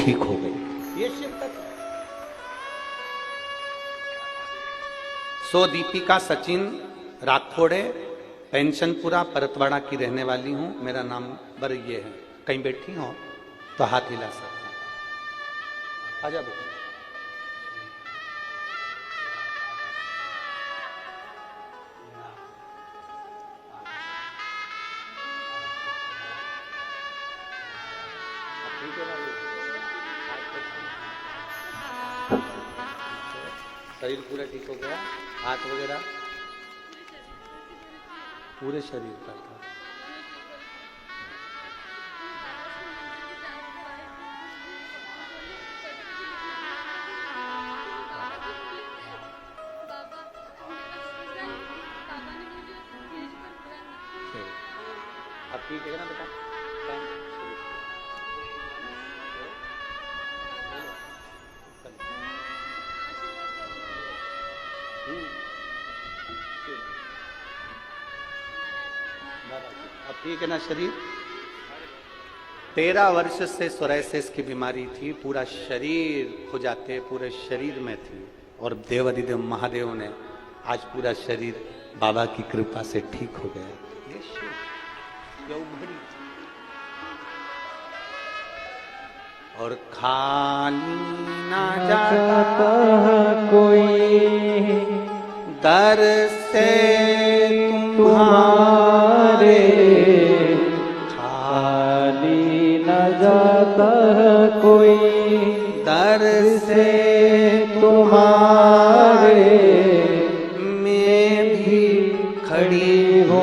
ठीक हो गई। ये शिव तत्व। सो दीपिका सचिन राठौड़े, पेंशनपुरा परतवाड़ा की रहने वाली हूं। मेरा नंबर ये है, कहीं बैठी हो तो हाथ हिला सकते हैं। आजा बेटा। शरीर पूरा ठीक हो गया, हाथ वगैरह पूरे शरीर का था। अब ठीक है ना बेटा? अब ठीक है ना शरीर? 13 वर्ष से सोरायसिस की बीमारी थी, पूरा शरीर खुजाते, पूरे शरीर में थी, और देवाधिदेव महादेव ने आज पूरा शरीर बाबा की कृपा से ठीक हो गया। ये उभरी और खाली ना जाता कोई दर से तुम्हारे, खाली न जाता कोई दर से तुम्हारे, मैं भी खड़ी हो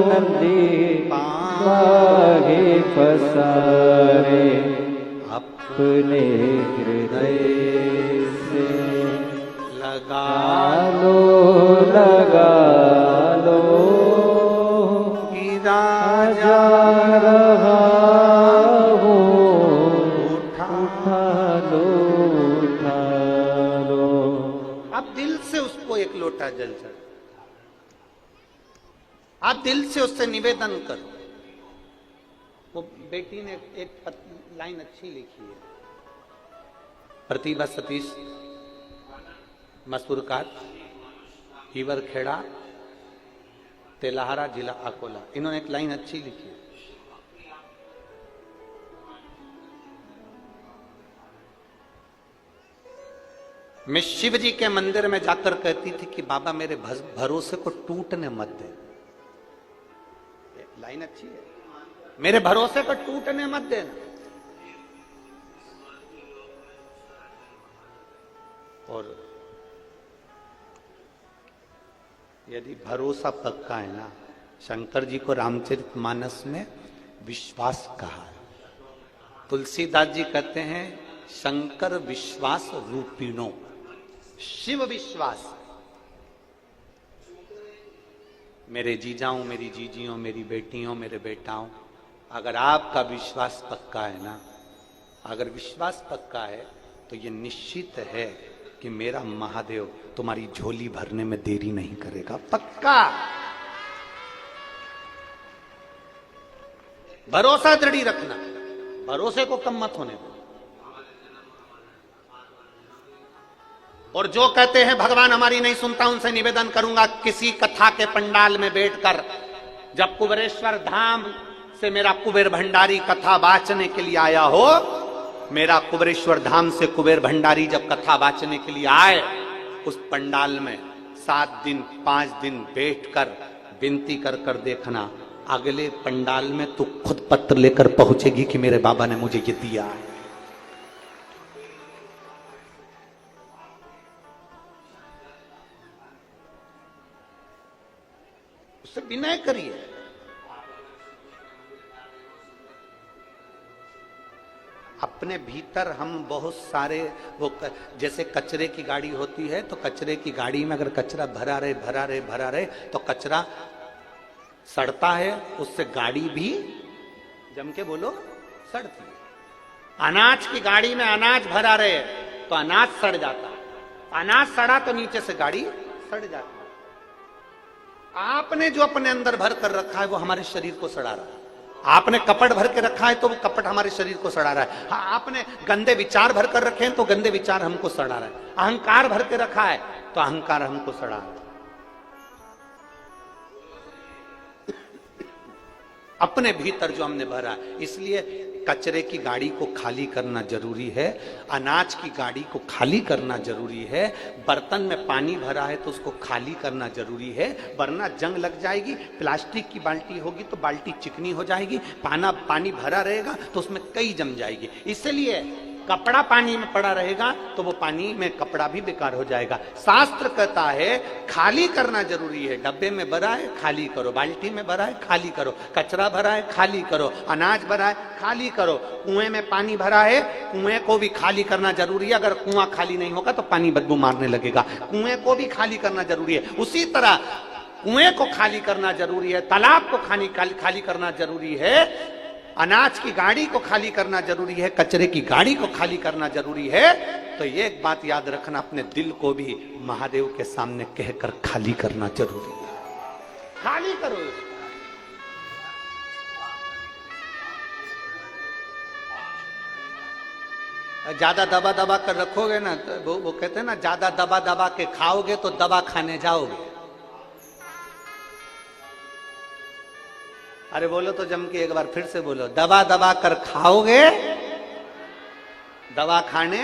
नंदी बाहे पसारे, अपने हृदय से लगा लगा लो कि राजा रहा हो, उठा उठा लो। आप दिल से उसको एक लोटा जल चढ़, आप दिल से उससे निवेदन करो। वो बेटी ने एक लाइन अच्छी लिखी है, प्रतिभा सतीश मसूरकार, हीवर खेड़ा, तेलाहारा, जिला अकोला। इन्होंने एक लाइन अच्छी लिखी है, मैं शिव जी के मंदिर में जाकर कहती थी कि बाबा मेरे भरोसे को टूटने मत दे। लाइन अच्छी है, मेरे भरोसे को टूटने मत देना। और यदि भरोसा पक्का है ना, शंकर जी को रामचरितमानस में विश्वास कहा है। तुलसीदास जी कहते हैं शंकर विश्वास रूपिणो, शिव विश्वास। मेरे जीजाओं, मेरी जीजियों, मेरी बेटियों, मेरे बेटाओं, अगर आपका विश्वास पक्का है ना, अगर विश्वास पक्का है तो ये निश्चित है कि मेरा महादेव तुम्हारी झोली भरने में देरी नहीं करेगा। पक्का भरोसा दृढ़ी रखना, भरोसे को कम मत होने दो। और जो कहते हैं भगवान हमारी नहीं सुनता, उनसे निवेदन करूंगा किसी कथा के पंडाल में बैठकर, जब कुबेरेश्वर धाम से मेरा कुबेर भंडारी कथा वाचने के लिए आया हो, मेरा कुबेरेश्वर धाम से कुबेर भंडारी जब कथा वाचने के लिए आए, उस पंडाल में 7 दिन 5 दिन बैठकर विनती कर कर देखना, अगले पंडाल में तू खुद पत्र लेकर पहुंचेगी कि मेरे बाबा ने मुझे ये दिया है। उससे विनय करिए। अपने भीतर हम बहुत सारे वो जैसे कचरे की गाड़ी होती है, तो कचरे की गाड़ी में अगर कचरा भरा रहे तो कचरा सड़ता है, उससे गाड़ी भी जम के बोलो सड़ती है। अनाज की गाड़ी में अनाज भरा रहे तो अनाज सड़ जाता है, अनाज सड़ा तो नीचे से गाड़ी सड़ जाती है। आपने जो अपने अंदर भर कर रखा है वो हमारे शरीर को सड़ा रहा है। आपने कपट भर के रखा है तो वो कपट हमारे शरीर को सड़ा रहा है। हाँ, आपने गंदे विचार भर कर रखे हैं तो गंदे विचार हमको सड़ा रहा है। अहंकार भर के रखा है तो अहंकार हमको सड़ा रहा है। अपने भीतर जो हमने भरा, इसलिए कचरे की गाड़ी को खाली करना जरूरी है, अनाज की गाड़ी को खाली करना जरूरी है, बर्तन में पानी भरा है तो उसको खाली करना जरूरी है, वरना जंग लग जाएगी। प्लास्टिक की बाल्टी होगी तो बाल्टी चिकनी हो जाएगी, पानी भरा रहेगा तो उसमें कई जम जाएगी। इसलिए कपड़ा पानी में पड़ा रहेगा तो वो पानी में कपड़ा भी बेकार हो जाएगा। शास्त्र कहता है खाली करना जरूरी है। डब्बे में भरा है खाली करो, बाल्टी में भरा है खाली करो, कचरा भरा है खाली करो, अनाज भरा है खाली करो, कुएं में पानी भरा है कुएं को भी खाली करना जरूरी है। अगर कुआं खाली नहीं होगा तो पानी बदबू मारने लगेगा, कुएं को भी खाली करना जरूरी है। उसी तरह कुएं को खाली करना जरूरी है, तालाब को खाली करना जरूरी है, अनाज की गाड़ी को खाली करना जरूरी है, कचरे की गाड़ी को खाली करना जरूरी है। तो ये एक बात याद रखना, अपने दिल को भी महादेव के सामने कहकर खाली करना जरूरी है। खाली करो। ज्यादा दबा दबा कर रखोगे ना तो वो कहते हैं ना, ज्यादा दबा दबा के खाओगे तो दवा खाने जाओगे। अरे बोलो तो जम के एक बार फिर से बोलो, दबा दबा कर खाओगे दवा खाने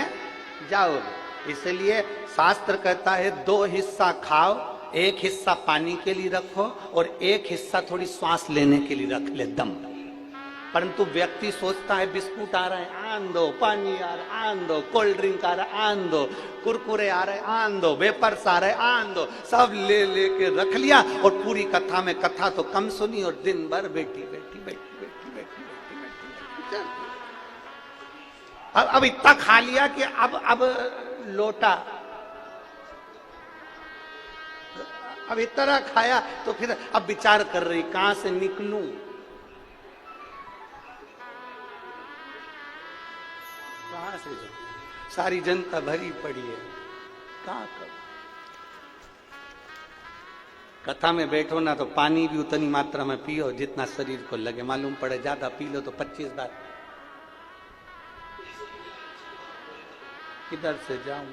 जाओगे। इसलिए शास्त्र कहता है 2 हिस्सा खाओ, एक हिस्सा पानी के लिए रखो और एक हिस्सा थोड़ी श्वास लेने के लिए रख ले, दम। परंतु व्यक्ति सोचता है बिस्कुट आ रहा है आन दो, पानी आ रहा है आन दो, कोल्ड ड्रिंक आ रहा है आन दो, कुरकुरे आ रहे आन दो, वेपर्स आ रहे आन दो, सब ले लेके रख लिया और पूरी कथा में कथा तो कम सुनी और दिन भर बैठी बैठी बैठी बैठी बैठी बैठी। अब इतना खा लिया कि अब लोटा, अब इतना खाया तो फिर अब विचार कर रही कहां से निकलूं। कहां से जाऊं? सारी जनता भरी पड़ी है, कहां करूं? कथा में बैठो ना तो पानी भी उतनी मात्रा में पियो जितना शरीर को लगे। मालूम पड़े ज्यादा पी लो तो 25 बार किधर से जाऊं?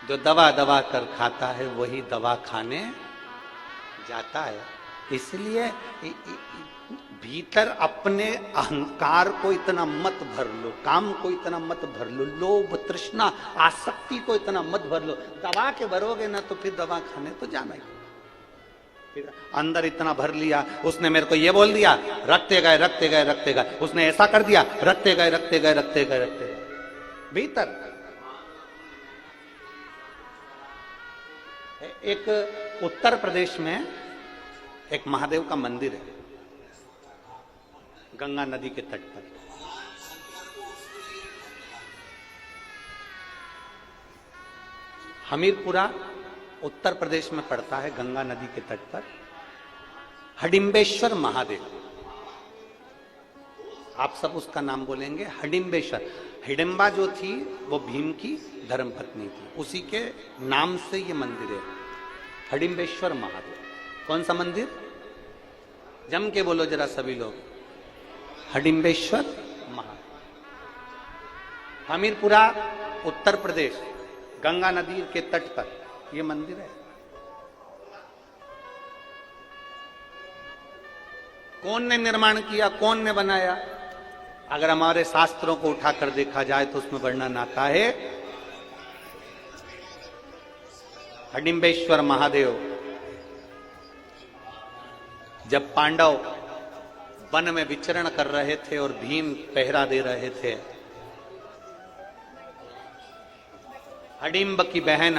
जो दवा दवा कर खाता है वही दवा खाने जाता है। इसलिए भीतर अपने अहंकार को इतना मत भर लो, काम को इतना मत भर लो, लोभ तृष्णा आसक्ति को इतना मत भर लो। दबा के भरोगे ना तो फिर दवा खाने तो जाना ही। फिर अंदर इतना भर लिया, उसने मेरे को ये बोल दिया, रखते गए रखते गए रखते गए, उसने ऐसा कर दिया, रखते गए रखते गए रखते गए रखते गए। भीतर एक उत्तर प्रदेश में एक महादेव का मंदिर है, गंगा नदी के तट पर। हमीरपुरा उत्तर प्रदेश में पड़ता है, गंगा नदी के तट पर। हडिम्बेश्वर महादेव, आप सब उसका नाम बोलेंगे, हडिम्बेश्वर। हिडिंबा जो थी वो भीम की धर्मपत्नी थी, उसी के नाम से ये मंदिर है, हडिम्बेश्वर महादेव। कौन सा मंदिर? जम के बोलो जरा सभी लोग, हडिम्बेश्वर महादेव। हमीरपुरा उत्तर प्रदेश, गंगा नदी के तट पर यह मंदिर है। कौन ने निर्माण किया, कौन ने बनाया? अगर हमारे शास्त्रों को उठाकर देखा जाए तो उसमें वर्णन आता है, हडिम्बेश्वर महादेव जब पांडव वन में विचरण कर रहे थे और भीम पहरा दे रहे थे, हडिम्ब की बहन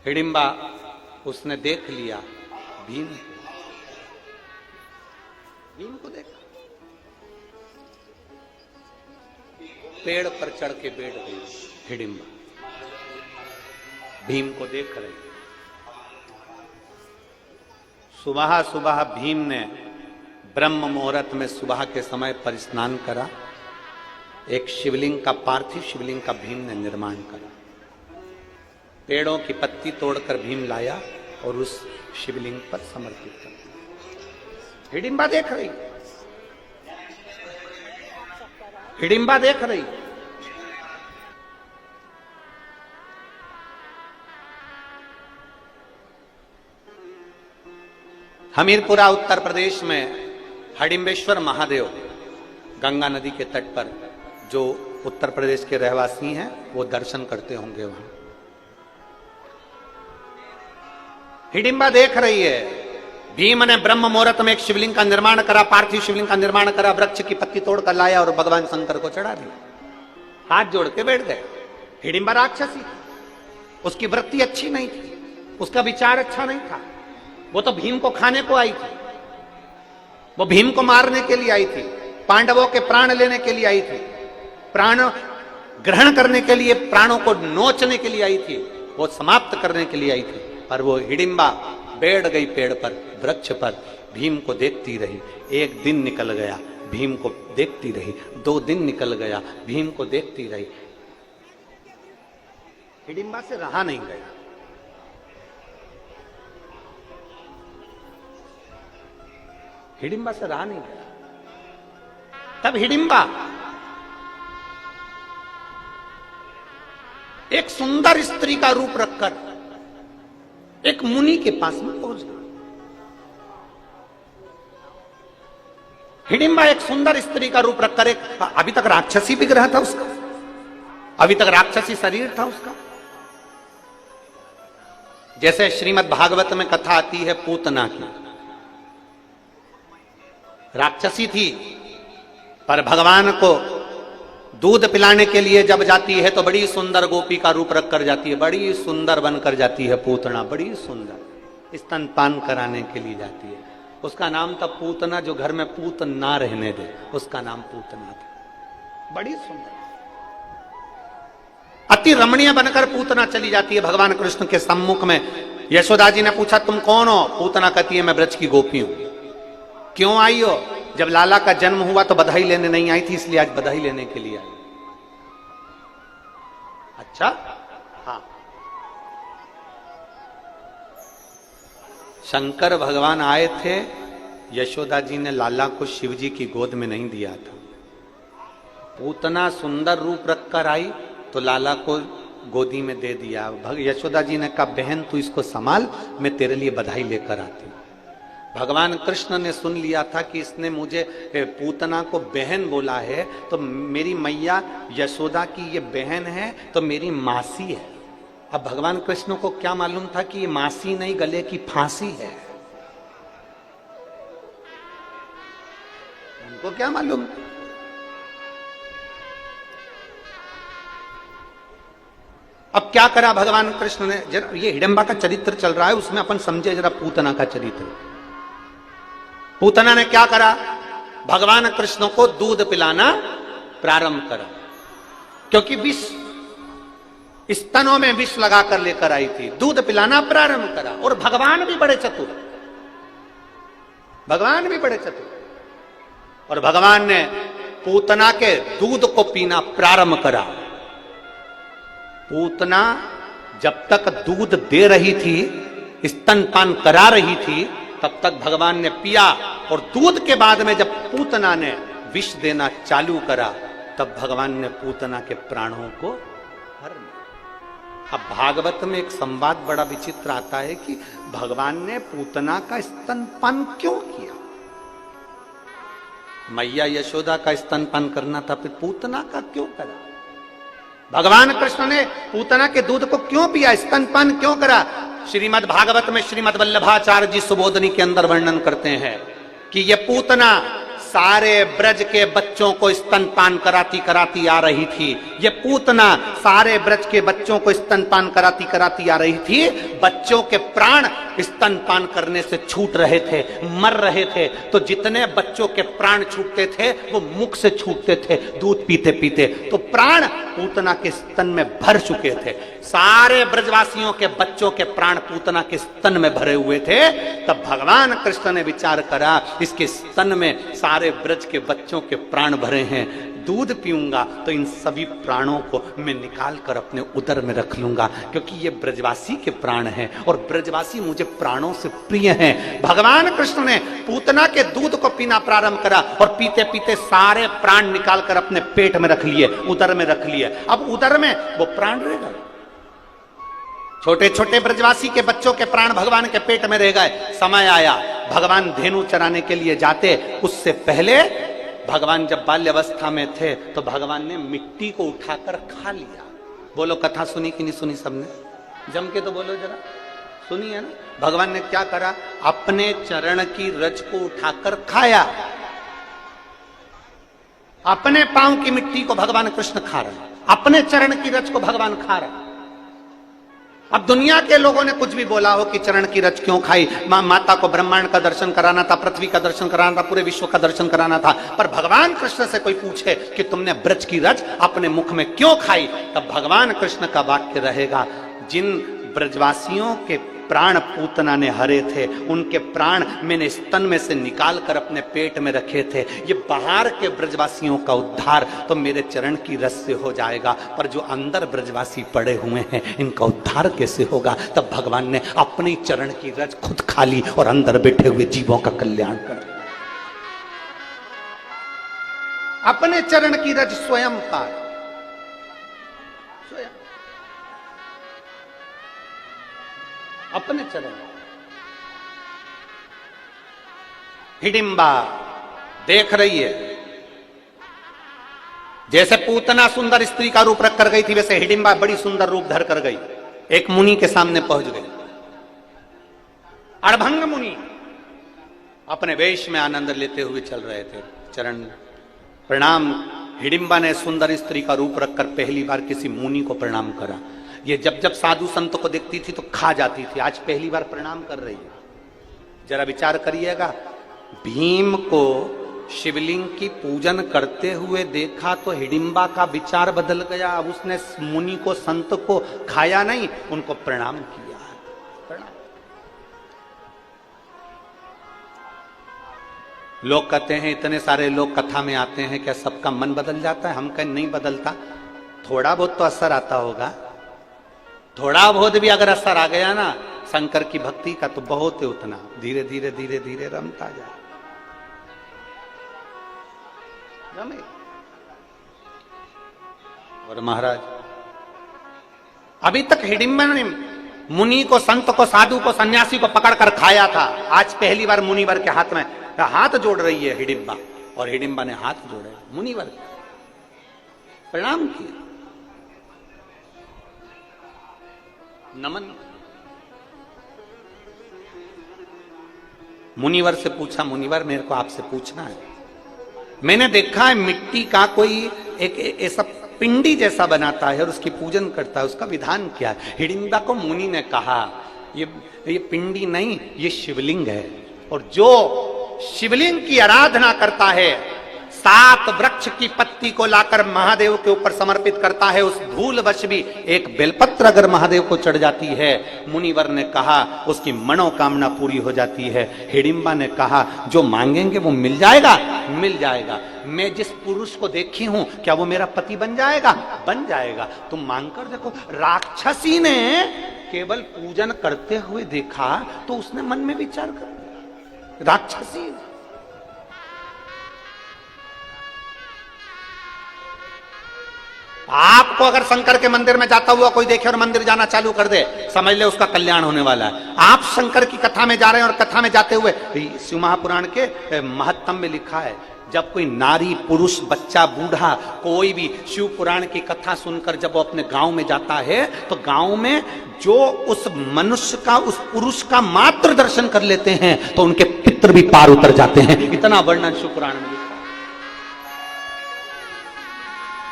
हिडिंबा उसने देख लिया भीम को देखा, पेड़ पर चढ़ के बैठ गई हिडिंबा, भीम को देख रही। सुबह सुबह भीम ने ब्रह्म मुहूर्त में सुबह के समय पर स्नान करा, एक शिवलिंग का, पार्थिव शिवलिंग का भीम ने निर्माण करा। पेड़ों की पत्ती तोड़कर भीम लाया और उस शिवलिंग पर समर्पित कर दिया। हिडिंबा देख रही, हिडिंबा देख रही। हमीरपुरा उत्तर प्रदेश में हडिम्बेश्वर महादेव गंगा नदी के तट पर, जो उत्तर प्रदेश के रहवासी हैं वो दर्शन करते होंगे वहां। हिडिंबा देख रही है, भीम ने ब्रह्म मुहूर्त में एक शिवलिंग का निर्माण करा, पार्थिव शिवलिंग का निर्माण करा, वृक्ष की पत्ती तोड़कर लाया और भगवान शंकर को चढ़ा दिया। हाथ जोड़ के बैठ गए। हिडिंबा राक्षसी, उसकी वृत्ति अच्छी नहीं थी, उसका विचार अच्छा नहीं था। वो तो भीम को खाने को आई थी, वो भीम को मारने के लिए आई थी, पांडवों के प्राण लेने के लिए आई थी, प्राण ग्रहण करने के लिए, प्राणों को नोचने के लिए आई थी, वो समाप्त करने के लिए आई थी। पर वो हिडिंबा बैठ गई पेड़ पर, वृक्ष पर, भीम को देखती रही। एक दिन निकल गया, भीम को देखती रही। 2 दिन निकल गया, भीम को देखती रही। हिडिंबा से रहा नहीं गया। हिडिंबा से रहा नहीं गया। तब हिडिंबा एक सुंदर स्त्री का रूप रखकर एक मुनि के पास में पहुंच गया। हिडिंबा एक सुंदर स्त्री का रूप रखकर, एक अभी तक राक्षसी विग्रह था उसका, अभी तक राक्षसी शरीर था उसका। जैसे श्रीमद् भागवत में कथा आती है पूतना की, राक्षसी थी, पर भगवान को दूध पिलाने के लिए जब जाती है तो बड़ी सुंदर गोपी का रूप रखकर जाती है, बड़ी सुंदर बनकर जाती है पूतना, बड़ी सुंदर स्तनपान कराने के लिए जाती है। उसका नाम था पूतना, जो घर में पूत ना रहने दे, उसका नाम पूतना था। बड़ी सुंदर, अति रमणीय बनकर पूतना चली जाती है भगवान कृष्ण के सम्मुख में। यशोदा जी ने पूछा तुम कौन हो? पूतना कहती है मैं ब्रज की गोपी हूं। क्यों आई हो? जब लाला का जन्म हुआ तो बधाई लेने नहीं आई थी, इसलिए आज बधाई लेने के लिए आई। अच्छा, हाँ। शंकर भगवान आए थे, यशोदा जी ने लाला को शिव जी की गोद में नहीं दिया था। पूतना सुंदर रूप रखकर आई तो लाला को गोदी में दे दिया। यशोदा जी ने कहा बहन तू इसको संभाल, मैं तेरे लिए बधाई लेकर आती हूं। भगवान कृष्ण ने सुन लिया था कि इसने मुझे पूतना को बहन बोला है, तो मेरी मैया यशोदा की ये बहन है तो मेरी मासी है। अब भगवान कृष्ण को क्या मालूम था कि ये मासी नहीं, गले की फांसी है। उनको क्या मालूम? अब क्या करा भगवान कृष्ण ने? ये हिडिंबा का चरित्र चल रहा है, उसमें अपन समझे जरा पूतना का चरित्र। पूतना ने क्या करा? भगवान कृष्ण को दूध पिलाना प्रारंभ करा, क्योंकि विष स्तनों में विष लगाकर लेकर आई थी। दूध पिलाना प्रारंभ करा, और भगवान भी बड़े चतुर, भगवान भी बड़े चतुर। और भगवान ने पूतना के दूध को पीना प्रारंभ करा। पूतना जब तक दूध दे रही थी, स्तनपान करा रही थी, तब तक भगवान ने पिया। और दूध के बाद में जब पूतना ने विष देना चालू करा, तब भगवान ने पूतना के प्राणों को हर लिया। अब भागवत में एक संवाद बड़ा विचित्र आता है कि भगवान ने पूतना का स्तनपान क्यों किया? मैया यशोदा का स्तनपान करना था, फिर पूतना का क्यों करा? भगवान कृष्ण ने पूतना के दूध को क्यों पिया, स्तनपान क्यों करा? श्रीमद् भागवत में श्रीमद् वल्लभाचार्य जी सुबोधनी के अंदर वर्णन करते हैं कि ये पूतना सारे ब्रज के बच्चों को स्तनपान कराती कराती आ रही थी। ये पूतना सारे ब्रज के बच्चों को स्तनपान कराती कराती आ रही थी। बच्चों के प्राण स्तनपान करने से छूट रहे थे, मर रहे थे। तो जितने बच्चों के प्राण छूटते थे वो मुख से छूटते थे दूध पीते पीते। तो प्राण पूतना के स्तन में भर चुके थे। सारे ब्रजवासियों के बच्चों के प्राण पूतना के स्तन में भरे हुए थे, तब भगवान कृष्ण ने विचार करा इसके स्तन में सारे ब्रज के बच्चों के प्राण भरे हैं, दूध पीऊंगा तो इन सभी प्राणों को मैं निकाल कर अपने उदर में रख लूंगा, क्योंकि ये ब्रजवासी के प्राण हैं और ब्रजवासी मुझे प्राणों से प्रिय हैं। भगवान कृष्ण ने पूतना के दूध को पीना प्रारंभ करा और पीते पीते सारे प्राण निकाल कर अपने पेट में रख लिए, उदर में रख लिए। अब उदर में वो प्राण रह गए, छोटे छोटे ब्रजवासी के बच्चों के प्राण भगवान के पेट में रह गए। समय आया, भगवान धेनु चराने के लिए जाते, उससे पहले भगवान जब बाल्यावस्था में थे तो भगवान ने मिट्टी को उठाकर खा लिया। बोलो कथा सुनी कि नहीं सुनी सबने? जम के तो बोलो जरा, सुनी है ना? भगवान ने क्या करा, अपने चरण की रज को उठाकर खाया। अपने पांव की मिट्टी को भगवान कृष्ण खा रहे, अपने चरण की रज को भगवान खा रहे। अब दुनिया के लोगों ने कुछ भी बोला हो कि चरण की रज क्यों खाई, माता को ब्रह्मांड का दर्शन कराना था, पृथ्वी का दर्शन कराना था, पूरे विश्व का दर्शन कराना था, पर भगवान कृष्ण से कोई पूछे कि तुमने ब्रज की रज अपने मुख में क्यों खाई, तब भगवान कृष्ण का वाक्य रहेगा, जिन ब्रजवासियों के प्राण पूतना ने हरे थे उनके प्राण मैंने स्तन में से निकाल कर अपने पेट में रखे थे। ये बाहर के ब्रजवासियों का उद्धार तो मेरे चरण की रस से हो जाएगा, पर जो अंदर ब्रजवासी पड़े हुए हैं इनका उद्धार कैसे होगा? तब भगवान ने अपनी चरण की रज खुद खा ली और अंदर बैठे हुए जीवों का कल्याण कर, अपने चरण की रज स्वयं पाए। अपने चरण। हिडिंबा देख रही है, जैसे पूतना सुंदर स्त्री का रूप रख कर गई थी, वैसे हिडिंबा बड़ी सुंदर रूप धर कर गई, एक मुनि के सामने पहुंच गई। अड़भंग मुनि अपने वेश में आनंद लेते हुए चल रहे थे। चरण प्रणाम। हिडिंबा ने सुंदर स्त्री का रूप रखकर पहली बार किसी मुनि को प्रणाम करा। ये जब जब साधु संत को देखती थी तो खा जाती थी, आज पहली बार प्रणाम कर रही है। जरा विचार करिएगा, भीम को शिवलिंग की पूजन करते हुए देखा तो हिडिंबा का विचार बदल गया। अब उसने मुनि को संत को खाया नहीं, उनको प्रणाम किया। प्रणाम। लोग कहते हैं इतने सारे लोग कथा में आते हैं, क्या सबका मन बदल जाता है? हम कहें नहीं बदलता, थोड़ा बहुत तो असर आता होगा। थोड़ा बहुत भी अगर असर आ गया ना शंकर की भक्ति का तो बहुत है, उतना धीरे धीरे धीरे धीरे रमता जाए। और महाराज अभी तक हिडिंबा ने मुनि को, संत को, साधु को, सन्यासी को पकड़कर खाया था, आज पहली बार मुनिवर के हाथ में हाथ जोड़ रही है हिडिंबा, और हिडिंबा ने हाथ जोड़े, मुनिवर प्रणाम किया, नमन। मुनिवर से पूछा, मुनिवर मेरे को आपसे पूछना है, मैंने देखा है मिट्टी का कोई एक ऐसा पिंडी जैसा बनाता है और उसकी पूजन करता है, उसका विधान क्या है? हिडिंबा को मुनि ने कहा ये पिंडी नहीं, ये शिवलिंग है, और जो शिवलिंग की आराधना करता है, 7 वृक्ष की पत्ती को लाकर महादेव के ऊपर समर्पित करता है, उस धूलवश भी एक बेलपत्र अगर महादेव को चढ़ जाती है, मुनिवर ने कहा उसकी मनोकामना पूरी हो जाती है। हिडिंबा ने कहा जो मांगेंगे वो मिल जाएगा, मिल जाएगा। मैं जिस पुरुष को देखी हूं क्या वो मेरा पति बन जाएगा? बन जाएगा। तुम मांगकर देखो। राक्षसी ने केवल पूजन करते हुए देखा तो उसने मन में विचार कर, राक्षसी आपको अगर शंकर के मंदिर में जाता हुआ कोई देखे और मंदिर जाना चालू कर दे, समझ ले उसका कल्याण होने वाला है। आप शंकर की कथा में जा रहे हैं और कथा में जाते हुए, शिव महापुराण के महत्तम में लिखा है, जब कोई नारी, पुरुष, बच्चा, बूढ़ा, कोई भी शिव पुराण की कथा सुनकर जब वो अपने गांव में जाता है तो गांव में जो उस मनुष्य का, उस पुरुष का मात्र दर्शन कर लेते हैं तो उनके पितृ भी पार उतर जाते हैं। इतना वर्णन शिव पुराण में लिखा है।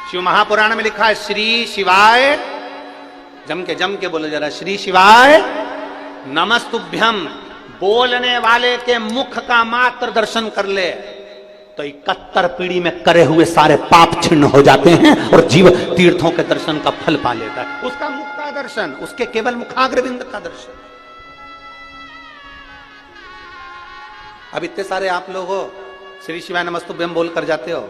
शिव महापुराण में लिखा है, श्री शिवाय, जम के बोलो जरा, श्री शिवाय नमस्तुभ्यम। बोलने वाले के मुख का मात्र दर्शन कर ले तो 71 पीढ़ी में करे हुए सारे पाप छिन्न हो जाते हैं और जीव तीर्थों के दर्शन का फल पा लेता है। उसका मुख का दर्शन, उसके केवल मुखाग्रविंद का दर्शन। अब इतने सारे आप लोग हो, श्री शिवाय नमस्तुभ्यम बोल कर जाते हो,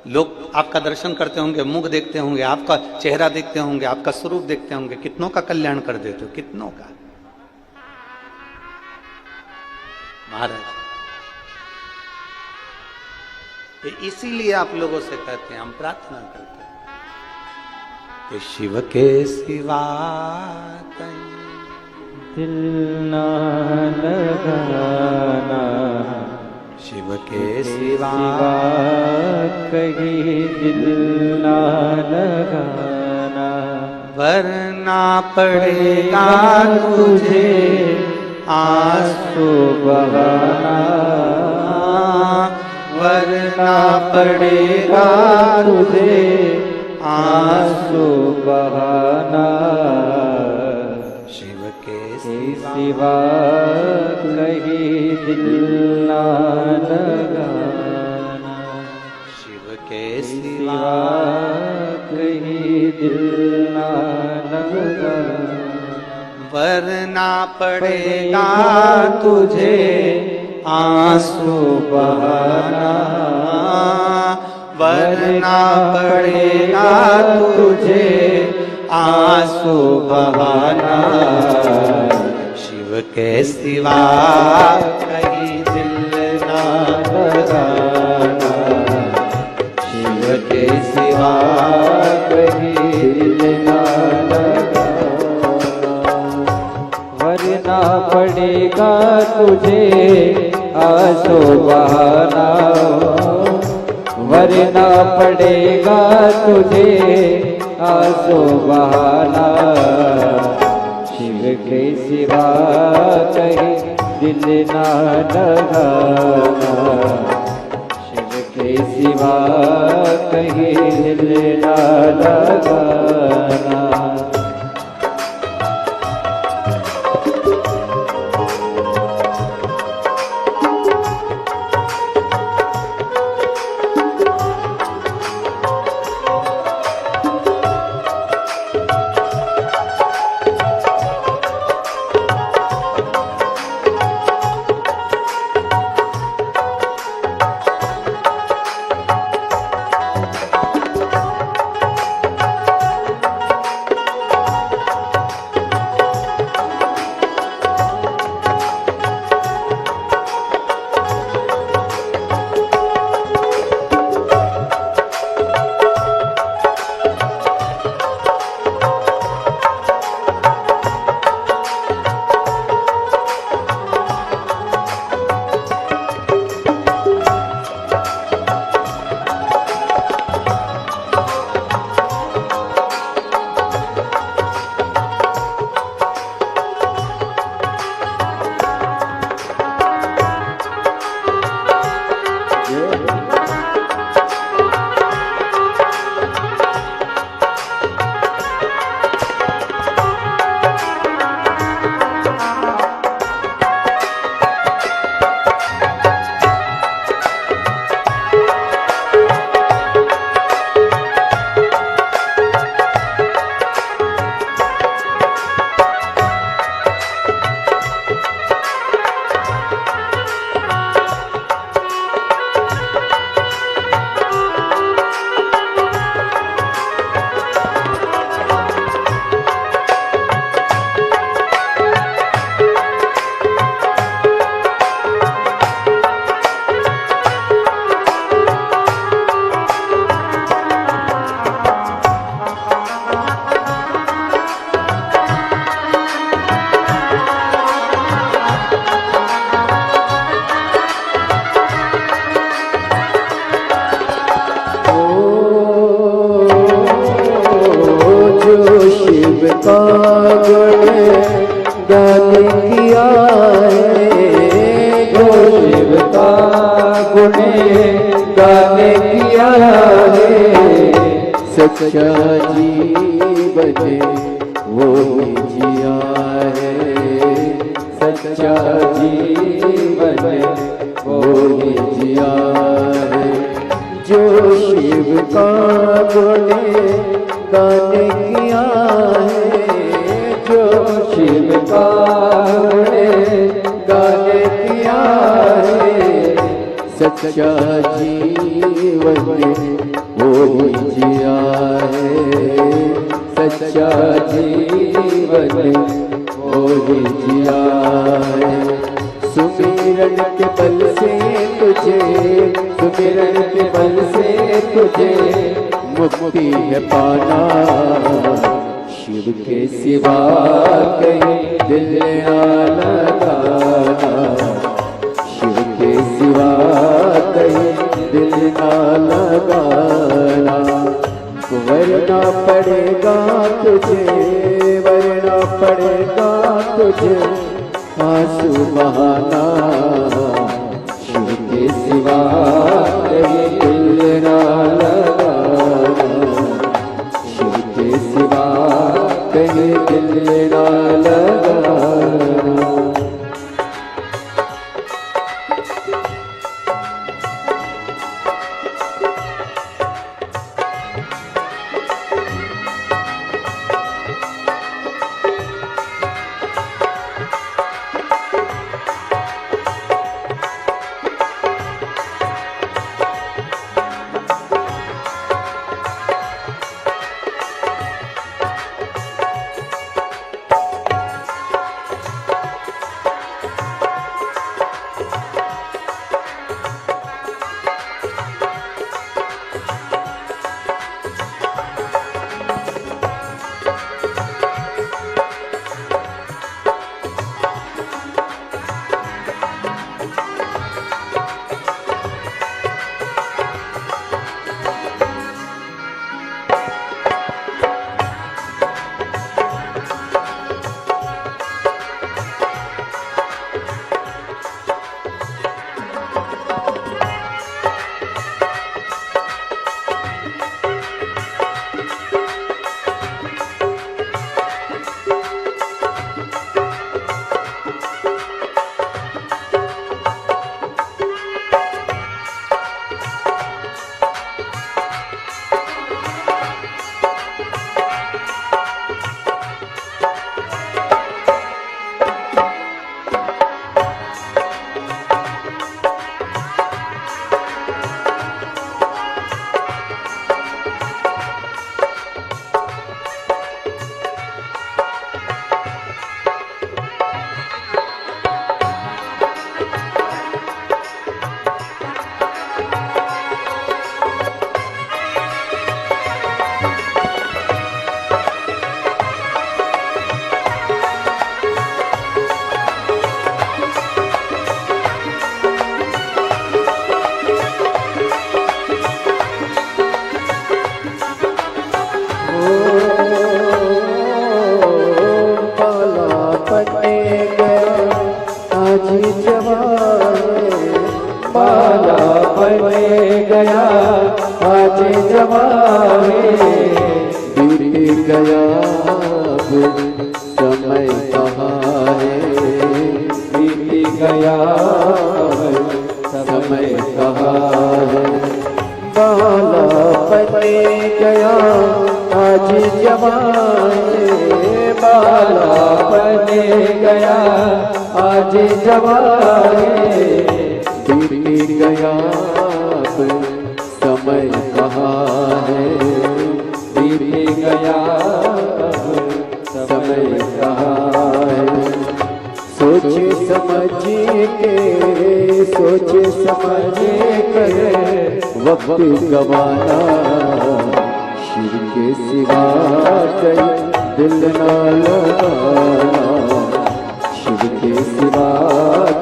लोग आपका दर्शन करते होंगे, मुख देखते होंगे, आपका चेहरा देखते होंगे, आपका स्वरूप देखते होंगे, कितनों का कल्याण कर देते हो, कितनों का। महाराज इसीलिए आप लोगों से कहते हैं, हम प्रार्थना करते हैं कि शिव के सिवा दिल ना लगाना, शिव के सिवा कहीं दिल ना लगाना, वरना पड़ेगा तुझे आंसू बहाना, वरना पड़ेगा तुझे आंसू बहाना, शिव के सिवा कहीं दिल ना लगाना, शिव के सिवा कहीं दिल ना लगाना, वरना पड़ेगा तुझे आंसू बहाना, वरना पड़ेगा तुझे आंसू बहाना, शिव के सिवा कहीं दिल ना लगाना, शिव के सिवा कहीं दिल ना लगाना, वरना पड़ेगा तुझे आंसू बहाना, वरना पड़ेगा तुझे आंसू बहाना, शिव के सिवा कहीं दिल ना लगाना, शिव के सिवा कहीं दिल ना लगाना। गाने किया है सच्चा जीवन वो ही जिया है, सच्चा जीवन वो ही जिया है। जो शिव का गुण गाने किया है सच्चा जीवन वही जिया है, सच्चा जीवन वही जिया है। सुमिरन के बल से तुझे, सुमिरन के बल से तुझे मुक्ति है पाना, शिव के सिवा कहीं दिल ना लगाना, शिव के सिवा कहीं दिल ना लगाना। वरना पड़ेगा तुझे, वरना पड़ेगा तुझे आंसू बहाना, शिव के सिवा कहीं दिल ना लगाना, शिव के सिवा कहीं दिल ना लगाना। गया आज जमाने बीत गया अब समय कहाँ है, बीत गया समय कहाँ है। बाला बने गया आज जमाने, बाला बने गया आज जमाने बीत गया समय कहाँ है, बीत गया समय कहाँ है। सोच समझ के, सोच समझ के वक्त गवाना, शिव के सिवा कहीं दिल न लगाना, शिव के सिवा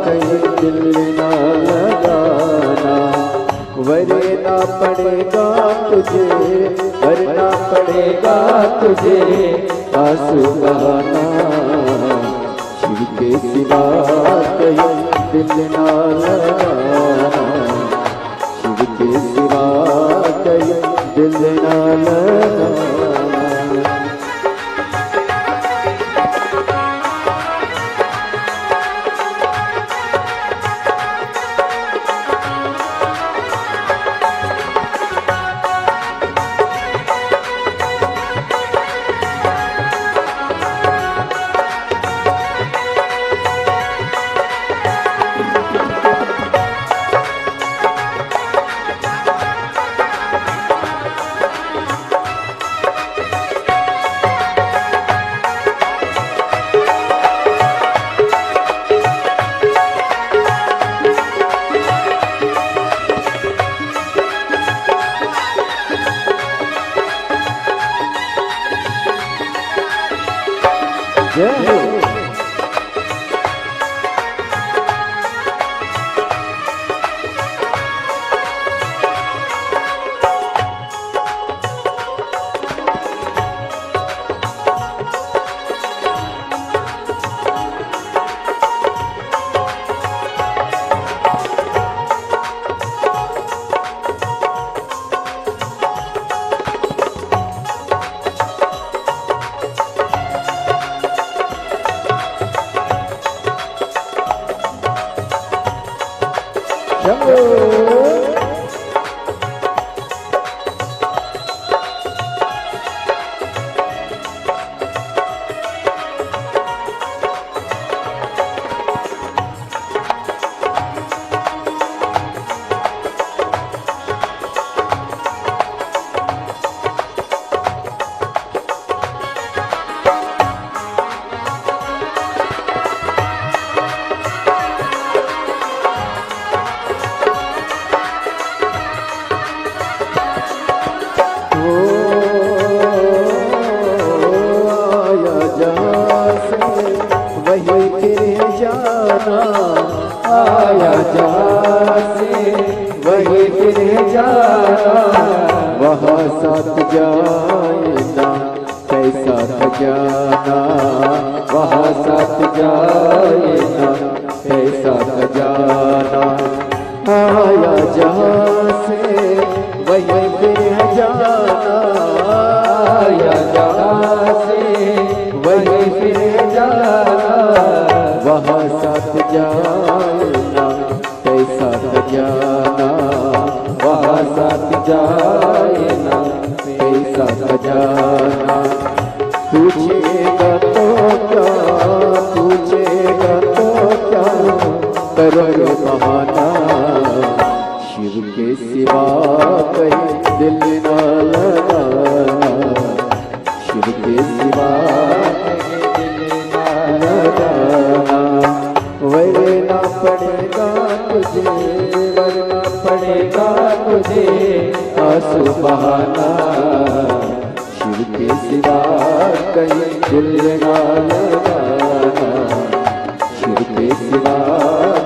कहीं दिल न लगाना। वरना पड़ेगा तुझे, वरना पड़ेगा तुझे आंसू बहाना, शिव के सिवा कहीं दिल न लगाना, शिव के सिवा कहीं दिल न लगाना। आया जहाँ से वही फिर जाना, वहाँ साथ जाना कैसा खजाना, वहाँ साथ जाना कैसा खजाना। आया जहाँ से वही फिर जाना, आया जहाँ से वही फिर जाना, वहाँ साथ जाना कैसा खजाना, वहाँ साथ जाना कैसा खजाना। पूछेगा तो क्या, पूछेगा तो क्या करोगे बहाना, शिव के सिवा कहीं दिल न लगाना, शिव के सिवा कहीं दिल न लगाना। वरना पड़ेगा तुझे, वरना पड़ेगा तुझे आंसू बहाना, शिव के सिवा कहीं दिल न लगाना, शिव के सिवा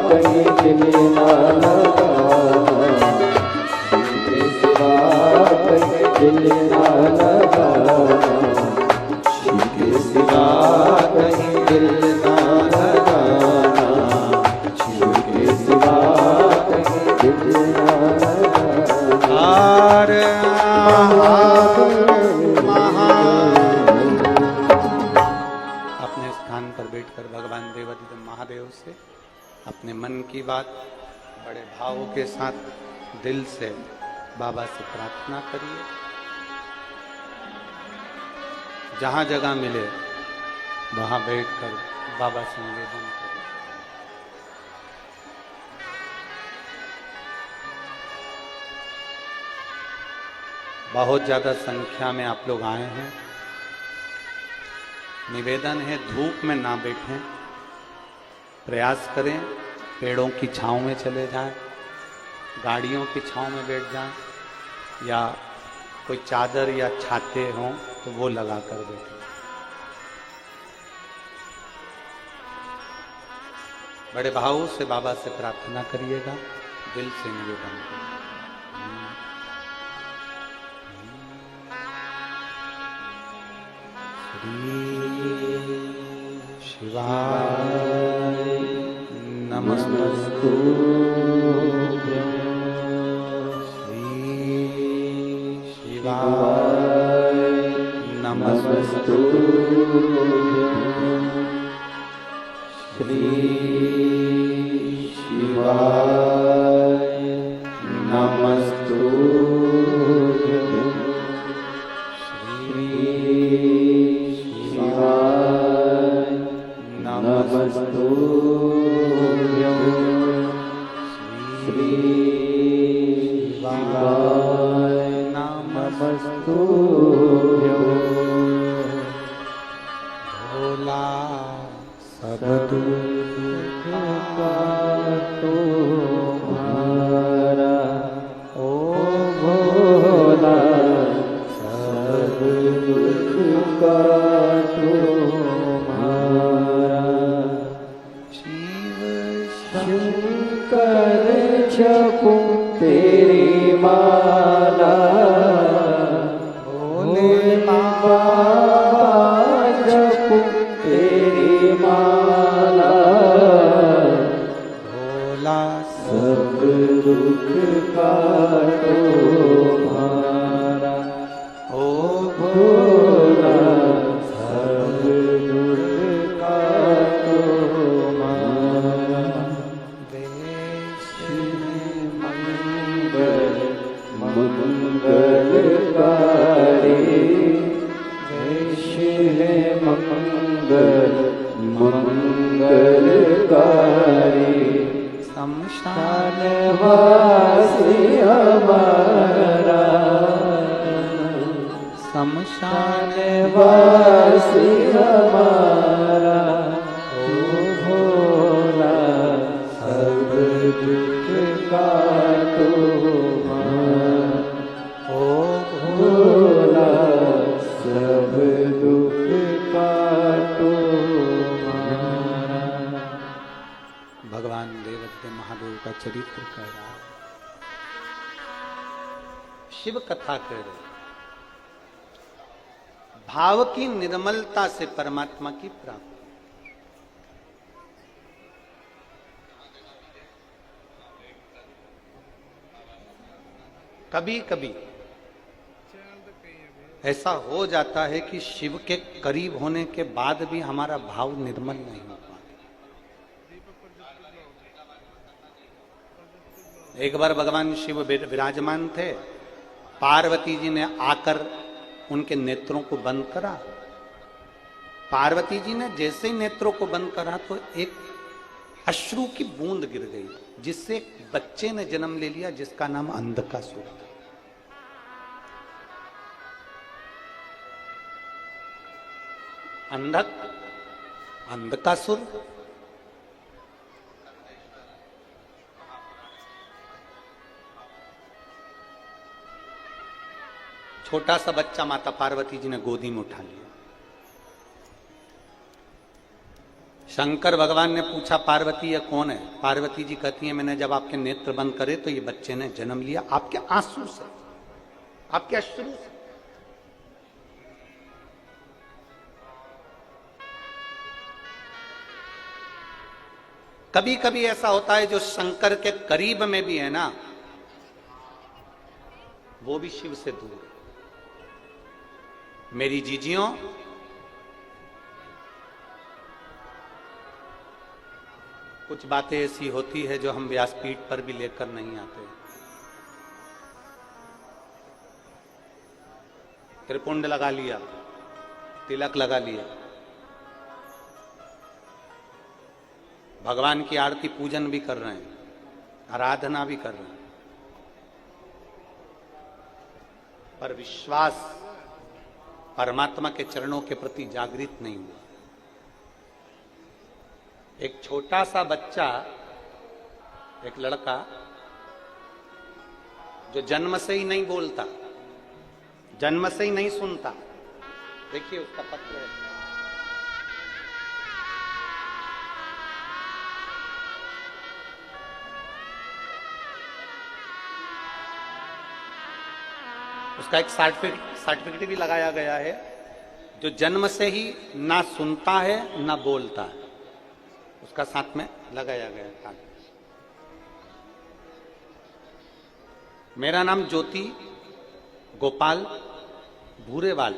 कहीं दिल न लगाना, शिव के सिवा कहीं दिल न लगाना, शिव के सिवा कहीं दिल न लगाना, शिव के सिवा कहीं दिल न लगाना। हर अपने स्थान पर बैठकर भगवान देवाधिदेव महादेव से अपने मन की बात बड़े भावों के साथ दिल से बाबा से प्रार्थना करिए। जहाँ जगह मिले वहाँ बैठकर बाबा से निवेदन करिए। बहुत ज़्यादा संख्या में आप लोग आए हैं। निवेदन है धूप में ना बैठें, प्रयास करें पेड़ों की छांव में चले जाएं, गाड़ियों की छांव में बैठ जाएं, या कोई चादर या छाते हों तो वो लगा कर बैठें। बड़े भाव से बाबा से प्रार्थना करिएगा, दिल से निवेदन करिए। शिवाय नमस्तु श्री शिवाय नमस्तु श्री शिवाय नमस्तु नमस्तु श्री शिवाय नमस्तु भोला सब दुख का तुम्हारा, ओ भोला सब दुख का तुम्हारा। शंकर जपू तेरी माला, भोले बाबा जपू तेरी माला, भोला सब दुख का तुम्हारा, ओ भोला सब दुख का तुम्हारा। देश में वासी हमारा शमशान वासी हमारा ओ भोला सब दुख का ओ भोला सब दुख का भगवान देवते महादेव का चरित्र कह रहा है, शिव कथा कह रहे, भाव की निर्मलता से परमात्मा की प्राप्ति। कभी कभी ऐसा हो जाता है कि शिव के करीब होने के बाद भी हमारा भाव निर्मल नहीं हो पाता। एक बार भगवान शिव विराजमान थे, पार्वती जी ने आकर उनके नेत्रों को बंद करा। पार्वती जी ने जैसे ही नेत्रों को बंद करा तो एक अश्रु की बूंद गिर गई, जिससे एक बच्चे ने जन्म ले लिया जिसका नाम अंधकासुर था। अंधकासुर छोटा सा बच्चा माता पार्वती जी ने गोदी में उठा लिया। शंकर भगवान ने पूछा, पार्वती ये कौन है? पार्वती जी कहती है, मैंने जब आपके नेत्र बंद करे तो ये बच्चे ने जन्म लिया आपके आंसू से, आपके अश्रु से। कभी कभी ऐसा होता है जो शंकर के करीब में भी है ना, वो भी शिव से दूर है। मेरी जीजियों, कुछ बातें ऐसी होती है जो हम व्यासपीठ पर भी लेकर नहीं आते। त्रिपुंड लगा लिया, तिलक लगा लिया, भगवान की आरती पूजन भी कर रहे हैं, आराधना भी कर रहे हैं, पर विश्वास परमात्मा के चरणों के प्रति जागृत नहीं हुआ। एक छोटा सा बच्चा, एक लड़का जो जन्म से ही नहीं बोलता, जन्म से ही नहीं सुनता, देखिए उसका पत्र है। उसका एक सर्टिफिकेट भी लगाया गया है, जो जन्म से ही ना सुनता है ना बोलता है, उसका साथ में लगाया गया है। मेरा नाम ज्योति गोपाल भूरेवाल,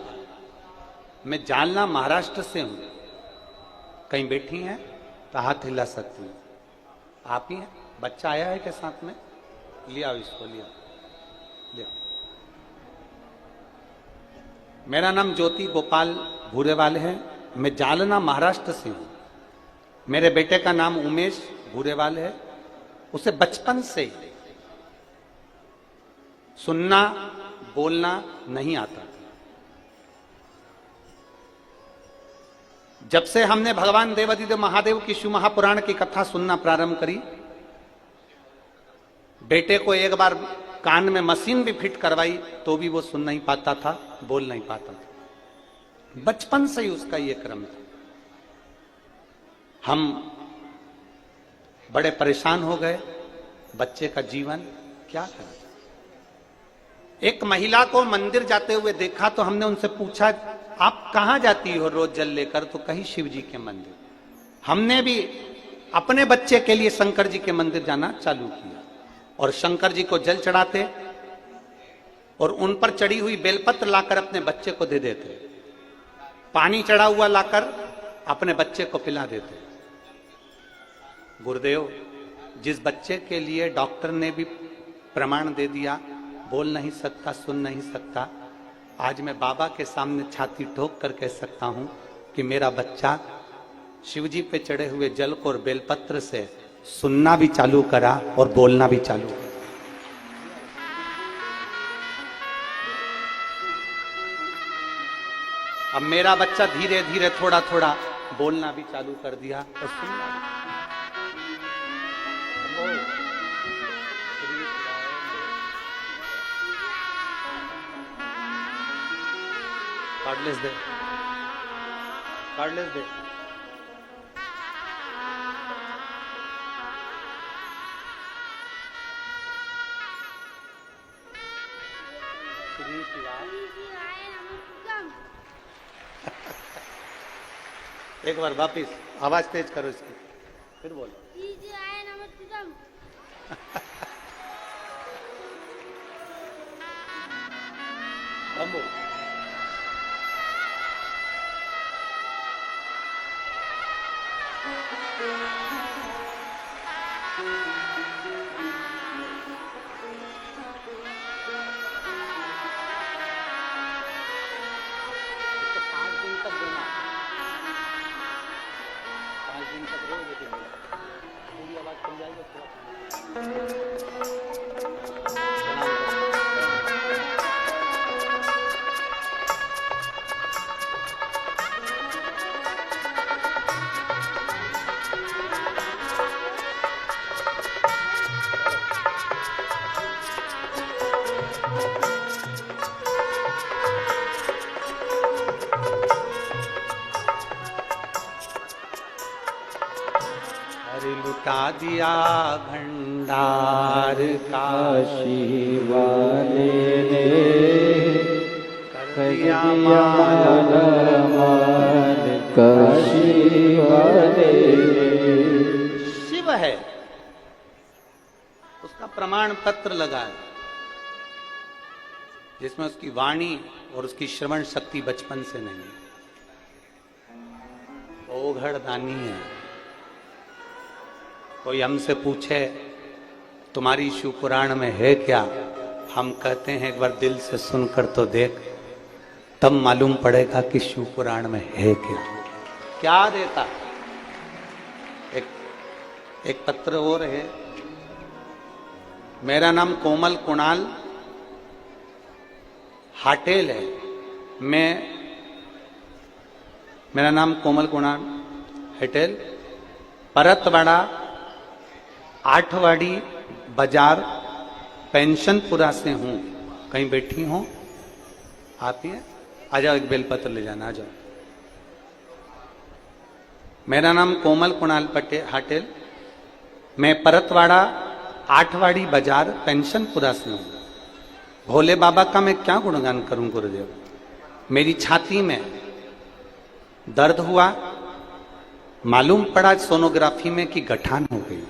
मैं जालना महाराष्ट्र से हूं। कहीं बैठी हैं तो हाथ हिला सकती हूं। आप ही हैं? बच्चा आया है के साथ में? लिया इसको, लिया। मेरा नाम ज्योति गोपाल भूरेवाल है, मैं जालना महाराष्ट्र से हूं। मेरे बेटे का नाम उमेश भूरेवाल है। उसे बचपन से ही सुनना बोलना नहीं आता था। जब से हमने भगवान देवादिदेव महादेव की शिव महापुराण की कथा सुनना प्रारंभ करी, बेटे को एक बार कान में मशीन भी फिट करवाई तो भी वो सुन नहीं पाता था, बोल नहीं पाता था। बचपन से ही उसका ये क्रम था। हम बड़े परेशान हो गए, बच्चे का जीवन क्या करा। एक महिला को मंदिर जाते हुए देखा तो हमने उनसे पूछा, आप कहां जाती हो रोज जल लेकर? तो कहीं शिव जी के मंदिर। हमने भी अपने बच्चे के लिए शंकर जी के मंदिर जाना चालू किया और शंकर जी को जल चढ़ाते और उन पर चढ़ी हुई बेलपत्र लाकर अपने बच्चे को दे देते, पानी चढ़ा हुआ लाकर अपने बच्चे को पिला देते। गुरुदेव, जिस बच्चे के लिए डॉक्टर ने भी प्रमाण दे दिया बोल नहीं सकता, सुन नहीं सकता, आज मैं बाबा के सामने छाती ठोक कर कह सकता हूं कि मेरा बच्चा शिवजी पे चढ़े हुए जल को और बेलपत्र से सुनना भी चालू करा और बोलना भी चालू करा। अब मेरा बच्चा धीरे धीरे थोड़ा थोड़ा बोलना भी चालू कर दिया और सुनना भी। कार्डलेस दे, कार्डलेस दे। एक बार वापिस आवाज तेज करो इसकी, फिर बोलो। कम बोलो। लुटा दिया भंडार काशी वाले ने कर दिया मान काशी वाले ने। शिव है, उसका प्रमाण पत्र लगा है जिसमें उसकी वाणी और उसकी श्रवण शक्ति बचपन से नहीं है। ओघड़ दानी है। कोई हमसे पूछे तुम्हारी शिव पुराण में है क्या, हम कहते हैं एक बार दिल से सुनकर तो देख, तब मालूम पड़ेगा कि शिव पुराण में है क्या। क्या देता? एक पत्र और है। मेरा नाम कोमल कुणाल हाटेल है। मेरा नाम कोमल कुणाल हटेल, परतवाड़ा 8वाड़ी बाजार पेंशनपुरा से हूं। कहीं बैठी हो आती है? आ जाओ, एक बेलपत्र ले जाना, आ जाओ। मेरा नाम कोमल कुणाल हाटेल, मैं परतवाड़ा 8वाड़ी बाजार पेंशनपुरा से हूं। भोले बाबा का मैं क्या गुणगान करूं गुरुदेव। मेरी छाती में दर्द हुआ, मालूम पड़ा सोनोग्राफी में कि गठान हो गई।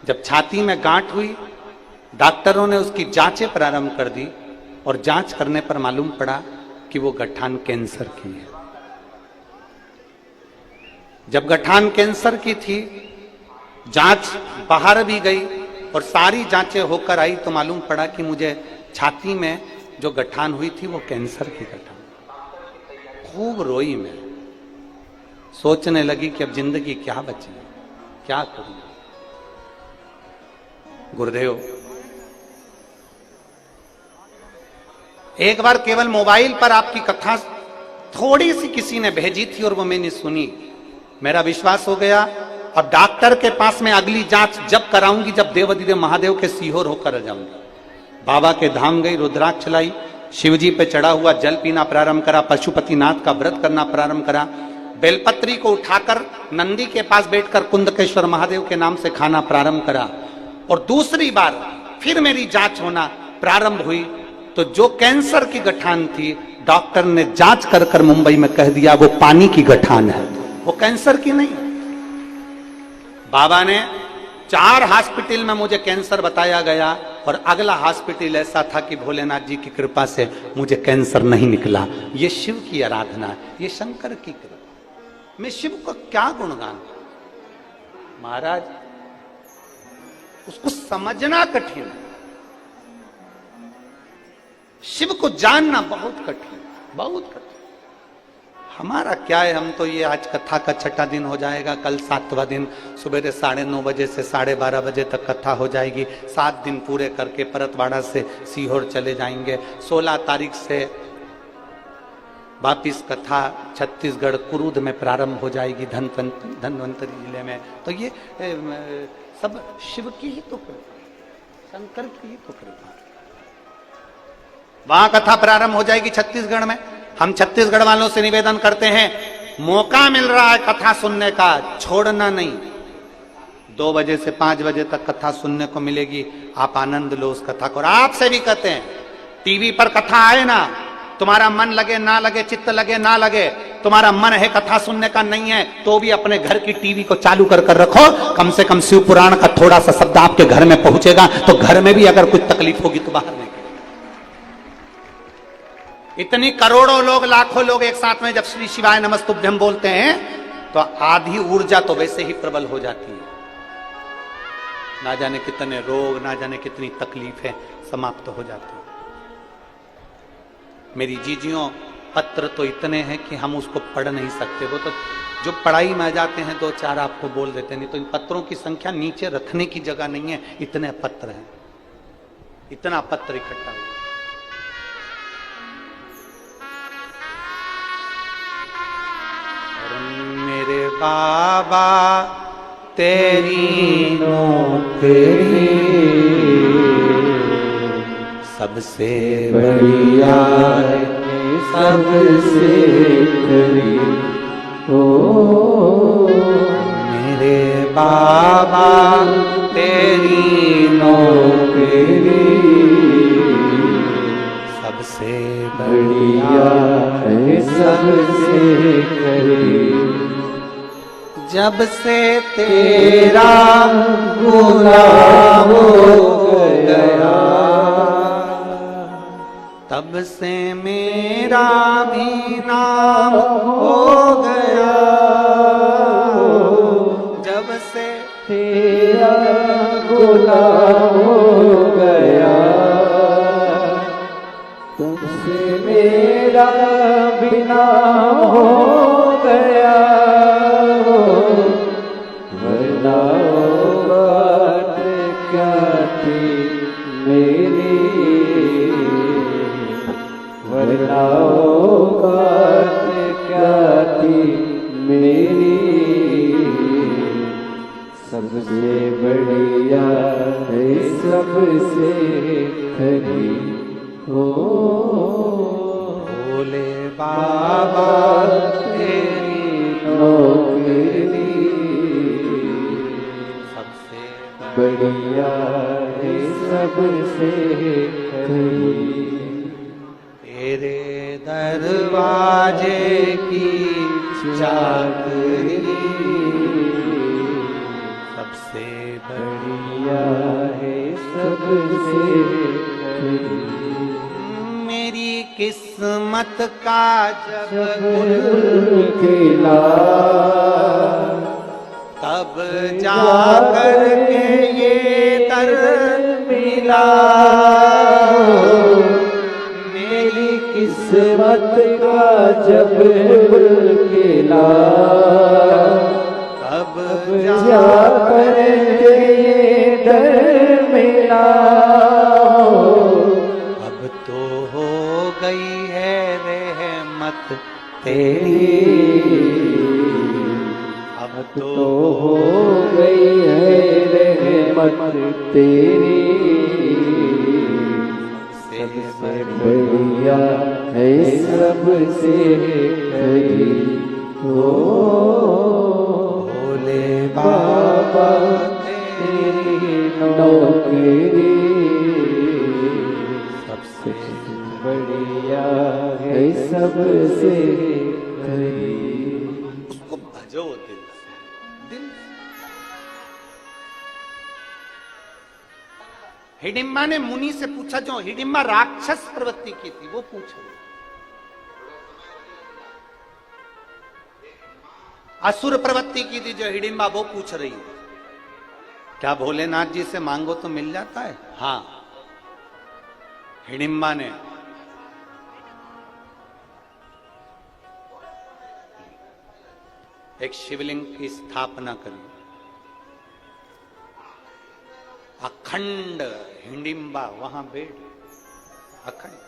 जब छाती में गांठ हुई, डॉक्टरों ने उसकी जांचें प्रारंभ कर दी और जांच करने पर मालूम पड़ा कि वो गठान कैंसर की है। जब गठान कैंसर की थी, जांच बाहर भी गई और सारी जांचें होकर आई तो मालूम पड़ा कि मुझे छाती में जो गठान हुई थी वो कैंसर की गठान। खूब रोई मैं, सोचने लगी कि अब जिंदगी क्या बची, क्या करूं। गुरुदेव, एक बार केवल मोबाइल पर आपकी कथा थोड़ी सी किसी ने भेजी थी और वो मैंने सुनी, मेरा विश्वास हो गया। अब डॉक्टर के पास में अगली जांच जब कराऊंगी जब देवाधिदेव महादेव के सीहोर होकर जाऊंगी। बाबा के धाम गई, रुद्राक्ष लाई, शिवजी पे चढ़ा हुआ जल पीना प्रारंभ करा, पशुपतिनाथ का व्रत करना प्रारंभ करा, बेलपत्री को उठाकर नंदी के पास बैठकर कुंदकेश्वर महादेव के नाम से खाना प्रारंभ करा। और दूसरी बार फिर मेरी जांच होना प्रारंभ हुई तो जो कैंसर की गठान थी, डॉक्टर ने जांच कर मुंबई में कह दिया वो पानी की गठान है, वो कैंसर की नहीं। बाबा ने 4 हॉस्पिटल में मुझे कैंसर बताया गया और अगला हॉस्पिटल ऐसा था कि भोलेनाथ जी की कृपा से मुझे कैंसर नहीं निकला। ये शिव की आराधना है, ये शंकर की कृपा। मैं शिव को क्या गुणगान महाराज, उसको समझना कठिन है, शिव को जानना बहुत कठिन, बहुत कठिन। हमारा क्या है, हम तो ये आज कथा का छठा दिन हो जाएगा, कल 7वां दिन, सुबह 9:30 बजे से 12:30 बजे तक कथा हो जाएगी। 7 दिन पूरे करके परतवाड़ा से सीहोर चले जाएंगे। 16 तारीख से वापिस कथा छत्तीसगढ़ कुरूद में प्रारंभ हो जाएगी, धन्वंतरी जिले में। तो ये सब शिव की ही तो कृपा, शंकर की ही तो कृपा। वहां कथा प्रारंभ हो जाएगी छत्तीसगढ़ में। हम छत्तीसगढ़ वालों से निवेदन करते हैं, मौका मिल रहा है कथा सुनने का, छोड़ना नहीं। 2 बजे से 5 बजे तक कथा सुनने को मिलेगी, आप आनंद लो उस कथा को। और आपसे भी कहते हैं, टीवी पर कथा आए ना, तुम्हारा मन लगे ना लगे, चित्त लगे ना लगे, तुम्हारा मन है कथा सुनने का नहीं है, तो भी अपने घर की टीवी को चालू कर रखो। कम से कम शिव पुराण का थोड़ा सा शब्द आपके घर में पहुंचेगा, तो घर में भी अगर कुछ तकलीफ होगी तो बाहर नहीं। इतनी करोड़ों लोग, लाखों लोग एक साथ में जब श्री शिवाय नमस्तुभ्यम बोलते हैं, तो आधी ऊर्जा तो वैसे ही प्रबल हो जाती है। ना जाने कितने रोग, ना जाने कितनी तकलीफें समाप्त हो जाती है। मेरी जीजियों, पत्र तो इतने हैं कि हम उसको पढ़ नहीं सकते। वो तो जो पढ़ाई में आ जाते हैं 2-4 आपको बोल देते, नहीं तो इन पत्रों की संख्या नीचे रखने की जगह नहीं है, इतने पत्र हैं, इतना पत्र इकट्ठा हुआ। मेरे बाबा तेरी नौकरी सबसे बढ़िया है, सबसे करीब हो। मेरे बाबा तेरी नौकरी सबसे बढ़िया है, सबसे करीब। जब से तेरा गुलाम हो गया, तब से मेरा भी नाम हो गया। जब से तेरा गुलाम हो गया, तुमसे मेरा भी नाम हो गया। वरना बात क्या थी मेरी, वरना बात क्या थी मेरी। सबसे बढ़िया है, सबसे खरी हो। भोले बाबा तेरी नौकरी सबसे बढ़िया है, सबसे खरी। तेरे दरवाजे की चाकरी सबसे बढ़िया है, सबसे खरी। मेरी किस्मत का जब गुल खिला, तब जाकर के ये दर मिला। मेरी किस्मत का जब गुल खिला, तब जाकर के ये दर मिला। अब तो हो गई है रहमत तेरी, अब तो हो गई है रहमत तेरी। सबसे बढ़िया है, सबसे खरी हो। भोले बाबा तेरी नौकरी सबसे बढ़िया है, सबसे खरी। उसको भजो दिल से, दिल से। हिडिंबा ने मुनि से पूछा, जो हिडिंबा राक्षस प्रवृत्ति की थी वो पूछ रही, असुर प्रवृत्ति की थी जो हिडिंबा वो पूछ रही, क्या भोलेनाथ जी से मांगो तो मिल जाता है? हाँ। हिडिंबा ने एक शिवलिंग की स्थापना करी। अखंड हिडिंबा वहां बेड, अखंड,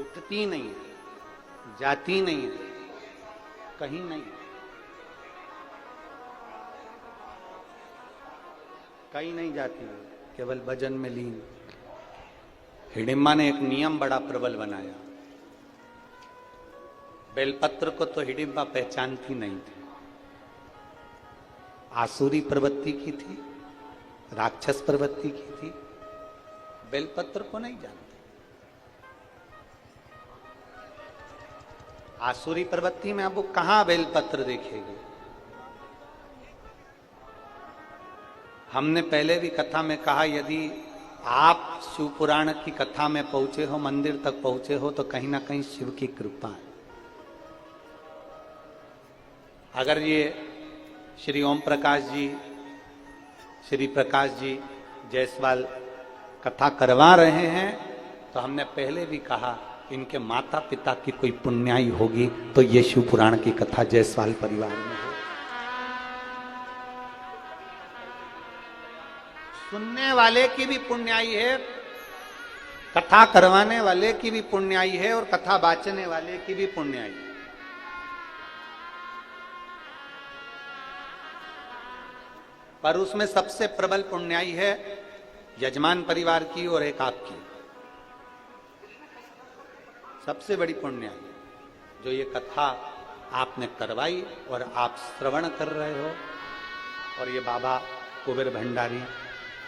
उठती नहीं है, जाती नहीं है, कहीं नहीं, कहीं नहीं जाती है, केवल भजन में लीन। हिडिंबा ने एक नियम बड़ा प्रबल बनाया। बेलपत्र को तो हिडिंबा पहचानती नहीं थी, आसुरी प्रवृत्ति की थी, राक्षस प्रवृत्ति की थी, बेलपत्र को नहीं जानती। आसुरी प्रवृत्ति में अब वो कहां बेलपत्र देखेगी। हमने पहले भी कथा में कहा, यदि आप शिव पुराण की कथा में पहुंचे हो, मंदिर तक पहुंचे हो, तो कहीं ना कहीं शिव की कृपा है। अगर ये श्री ओम प्रकाश जी, श्री प्रकाश जी जायसवाल कथा करवा रहे हैं, तो हमने पहले भी कहा इनके माता पिता की कोई पुण्याई होगी तो ये शिव पुराण की कथा जायसवाल परिवार में है। सुनने वाले की भी पुण्याई है, कथा करवाने वाले की भी पुण्याई है, और कथा बाचने वाले की भी पुण्याई है। पर उसमें सबसे प्रबल पुण्याई है यजमान परिवार की और एक आपकी। सबसे बड़ी पुण्याई जो ये कथा आपने करवाई और आप श्रवण कर रहे हो, और ये बाबा कुबेर भंडारी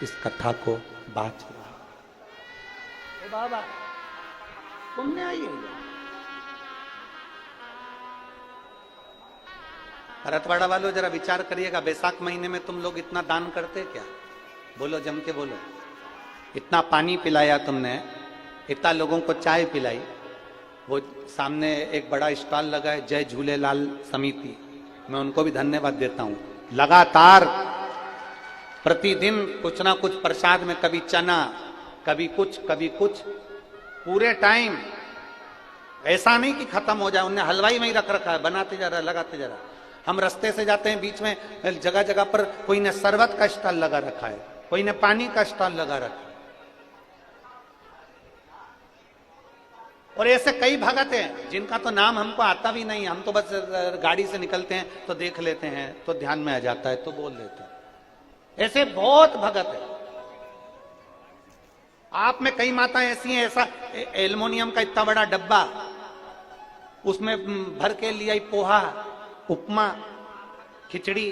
इस कथा को बाच रहा है। बाबा पुण्याई है। भरतवाड़ा वालों जरा विचार करिएगा, बैसाख महीने में तुम लोग इतना दान करते क्या? बोलो, जम के बोलो। इतना पानी पिलाया तुमने, इतना लोगों को चाय पिलाई। वो सामने एक बड़ा स्टॉल लगा है, जय झूलेलाल समिति, मैं उनको भी धन्यवाद देता हूं। लगातार प्रतिदिन कुछ ना कुछ प्रसाद में, कभी चना, कभी कुछ, कभी कुछ, पूरे टाइम। ऐसा नहीं कि खत्म हो जाए, उन्हें हलवाई में ही रख रखा है, बनाते जा रहा है, लगाते जा रहा है। हम रास्ते से जाते हैं, बीच में जगह जगह पर कोई ने शरबत का स्टॉल लगा रखा है, कोई ने पानी का स्टॉल लगा रखा है। और ऐसे कई भगत हैं जिनका तो नाम हमको आता भी नहीं, हम तो बस गाड़ी से निकलते हैं तो देख लेते हैं, तो ध्यान में आ जाता है तो बोल देते हैं। ऐसे बहुत भगत है। आप में कई माताएं ऐसी हैं, ऐसा एल्युमिनियम का इतना बड़ा डब्बा, उसमें भर के लिया पोहा, उपमा, खिचड़ी,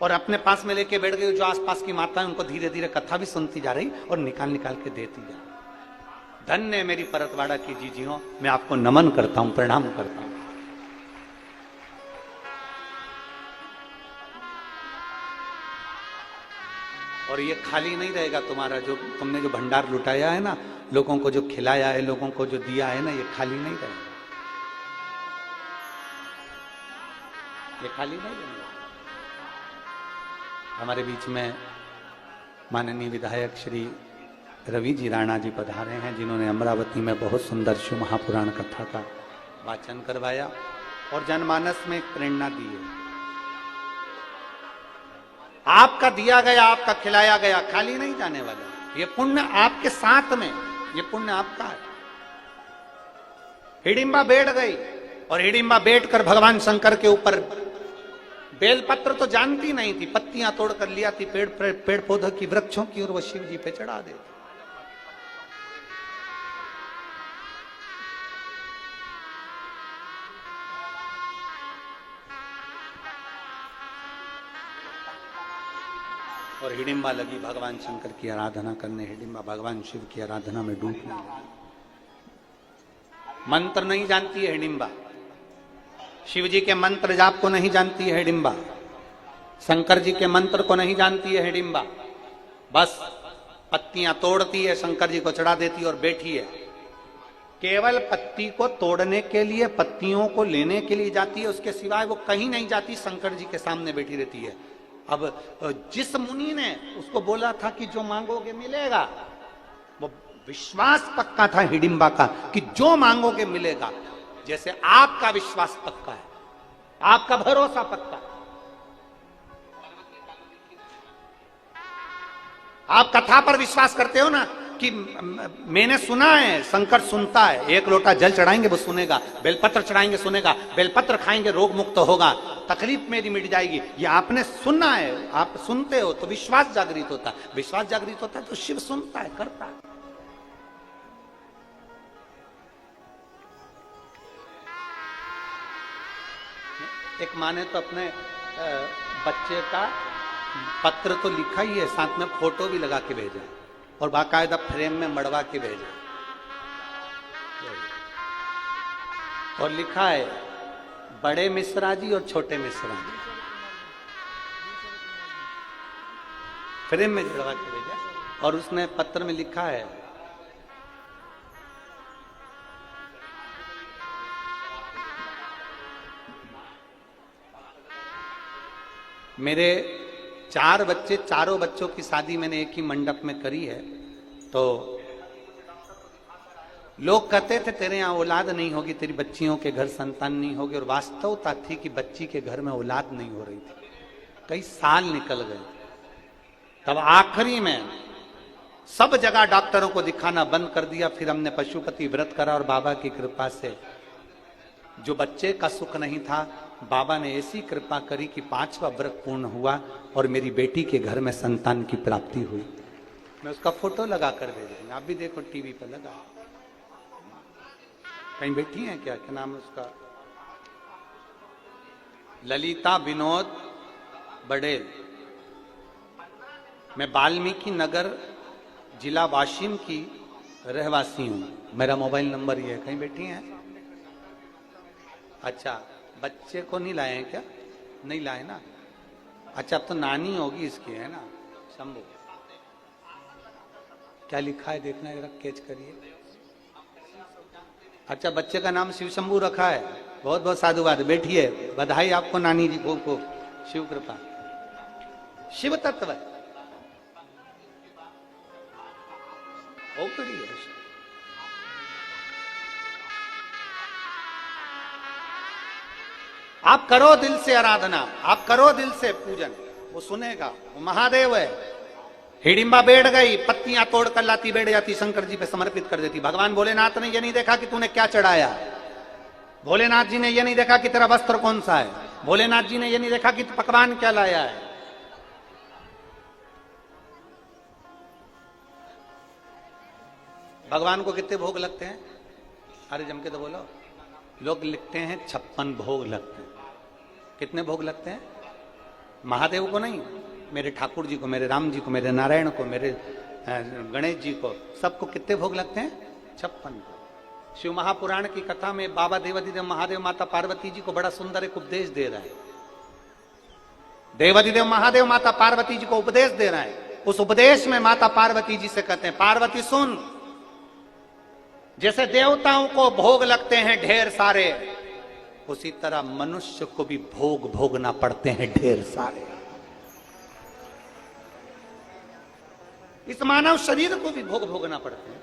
और अपने पास में लेके बैठ गई। जो आसपास की माता है उनको धीरे धीरे कथा भी सुनती जा रही और निकाल निकाल के देती जा रही। धन्य मेरी परतवाड़ा की जीजियों, मैं आपको नमन करता हूं, प्रणाम करता हूं। और ये खाली नहीं रहेगा तुम्हारा, जो तुमने जो भंडार लुटाया है ना, लोगों को जो खिलाया है, लोगों को जो दिया है ना, ये खाली नहीं रहेगा, ये खाली नहीं रहेगा। हमारे बीच में माननीय विधायक श्री रवि जी राणा जी पधारे हैं, जिन्होंने अमरावती में बहुत सुंदर शिव महापुराण कथा का वाचन करवाया और जनमानस में एक प्रेरणा दी है। आपका दिया गया, आपका खिलाया गया खाली नहीं जाने वाला। ये पुण्य आपके साथ में, ये पुण्य आपका है। हिडिंबा बैठ गई और हिडिंबा बैठकर भगवान शंकर के ऊपर बेलपत्र तो जानती नहीं थी, पत्तियां तोड़कर लिया थी पेड़ पौधों की, वृक्षों की, और वो शिव जी पे चढ़ा देती। और हिडिंबा लगी भगवान शंकर की आराधना करने। हिडिंबा भगवान शिव की आराधना में डूबने लगी। मंत्र नहीं जानती है हिडिंबा, शिव जी के मंत्र जाप को नहीं जानती है हिडिंबा, शंकर जी के मंत्र को नहीं जानती है हिडिंबा। बस पत्तियां तोड़ती है, शंकर जी को चढ़ा देती है और बैठी है। केवल पत्ती को तोड़ने के लिए, पत्तियों को लेने के लिए जाती है, उसके सिवाय वो कहीं नहीं जाती, शंकर जी के सामने बैठी रहती है। अब जिस मुनि ने उसको बोला था कि जो मांगोगे मिलेगा, वो विश्वास पक्का था हिडिंबा का कि जो मांगोगे मिलेगा। जैसे आपका विश्वास पक्का है, आपका भरोसा पक्का। आप कथा पर विश्वास करते हो ना कि मैंने सुना है शंकर सुनता है, एक लोटा जल चढ़ाएंगे वो सुनेगा, बेलपत्र चढ़ाएंगे सुनेगा, बेलपत्र खाएंगे रोग मुक्त होगा, तकलीफ मेरी मिट जाएगी। ये आपने सुना है, आप सुनते हो तो विश्वास जागृत होता है, विश्वास जागृत होता है तो शिव सुनता है, करता है। एक माँ ने तो अपने बच्चे का पत्र तो लिखा ही है, साथ में फोटो भी लगा के भेजा और बाकायदा फ्रेम में मड़वा के भेजा और लिखा है बड़े मिश्रा जी और छोटे मिश्रा जी, फ्रेम में जड़वा के भेजा। और उसने पत्र में लिखा है मेरे 4 बच्चे, चारों बच्चों की शादी मैंने एक ही मंडप में करी है। तो लोग कहते थे तेरे यहां औलाद नहीं होगी, तेरी बच्चियों के घर संतान नहीं होगी, और वास्तवता थी कि बच्ची के घर में औलाद नहीं हो रही थी। कई साल निकल गए, तब आखिरी में सब जगह डॉक्टरों को दिखाना बंद कर दिया। फिर हमने पशुपति व्रत करा और बाबा की कृपा से जो बच्चे का सुख नहीं था, बाबा ने ऐसी कृपा करी कि 5वां व्रत पूर्ण हुआ और मेरी बेटी के घर में संतान की प्राप्ति हुई। मैं उसका फोटो लगा कर दे दूंगा, आप भी देखो टीवी पर लगा। कहीं बैठी है क्या नाम है उसका? ललिता विनोद बड़ेल। मैं वाल्मीकि नगर जिला वाशिम की रहवासी हूं, मेरा मोबाइल नंबर ये है। कहीं बैठी हैं? अच्छा, बच्चे को नहीं लाए हैं क्या? नहीं लाए ना। अच्छा, अब तो नानी होगी इसकी, है ना? शंभू, क्या लिखा है देखना जरा, कैच करिए। अच्छा, बच्चे का नाम शिव शंभू रखा है, बहुत बहुत साधुवाद। बैठिए, बधाई आपको नानी जी को शिव कृपा। शिव तत्व ओकड़ी है। आप करो दिल से आराधना, आप करो दिल से पूजन, वो सुनेगा। वो महादेव है। हिडिंबा बैठ गई, पत्तियां तोड़कर लाती बैठ जाती, शंकर जी पे समर्पित कर देती। भगवान भोलेनाथ ने ये नहीं देखा कि तूने क्या चढ़ाया, भोलेनाथ जी ने ये नहीं देखा कि तेरा वस्त्र कौन सा है, भोलेनाथ जी ने ये नहीं देखा कि तू पकवान क्या लाया है। भगवान को कितने भोग लगते हैं? अरे जम के तो बोलो। लोग लिखते हैं 56 भोग लगते हैं। कितने भोग लगते हैं? महादेव को नहीं, मेरे ठाकुर जी को, मेरे राम जी को, मेरे नारायण को, मेरे गणेश जी को, सबको कितने भोग लगते हैं? 56। शिव महापुराण की कथा में बाबा देवाधिदेव महादेव माता पार्वती जी को बड़ा सुंदर एक उपदेश दे रहा है। देवाधिदेव महादेव माता पार्वती जी को उपदेश दे रहा है। उस उपदेश में माता पार्वती जी से कहते हैं, पार्वती सुन, जैसे देवताओं को भोग लगते हैं ढेर सारे, उसी तरह मनुष्य को भी भोग भोगना पड़ते हैं ढेर सारे। इस मानव शरीर को भी भोग भोगना पड़ते हैं।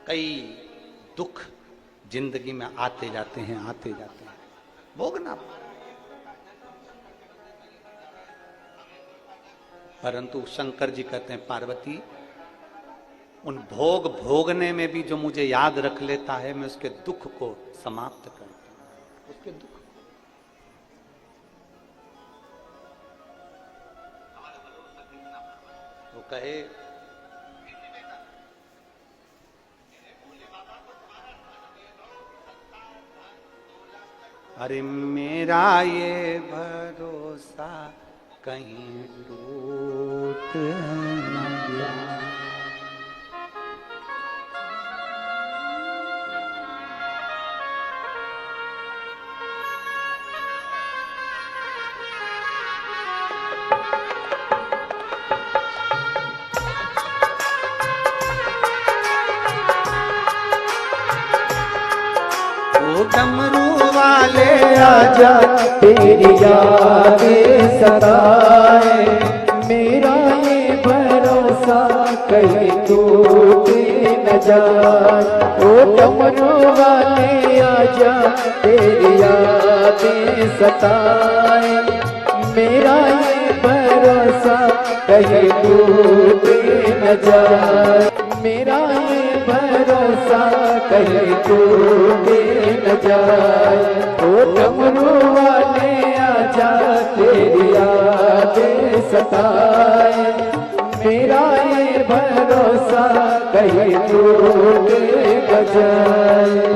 कई दुख जिंदगी में आते जाते हैं, आते जाते हैं, भोगना। परंतु शंकर जी कहते हैं, पार्वती, उन भोग भोगने में भी जो मुझे याद रख लेता है, मैं उसके दुख को समाप्त करता हूं। उसके दुख वो कहे, अरे मेरा ये भरोसा कहीं टूट न गया। डमरू वाले आजा, तेरी याद सताए, मेरा ये भरोसा कहीं टूटे न जाए। ओ डमरू वाले आजा तेरी यादें सताए, मेरा ये भरोसा कहीं टूटे न जाए, मेरा ये भरोसा कहीं टूटे न जाए। ओ डमरू वाले आजा तेरी यादें सताए, मेरा ये भरोसा कहीं टूटे न जाए।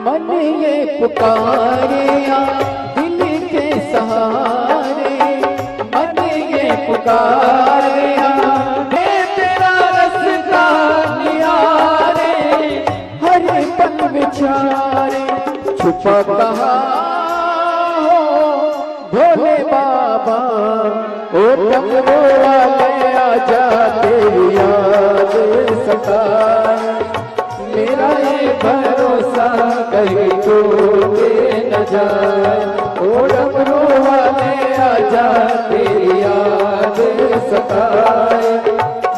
मन ये पुकारे दिल के सहारे, मन ये पुकारे हे तेरा रास्ता निहारे, हर पल विचारे छुपा कहाँ हो भोले बाबा। ओ डमरू वाले आजा तेरी याद सताए, मेरा ये भरोसा कहीं टूटे न जाए। ओ डमरू वाले आजा तेरी याद सताए,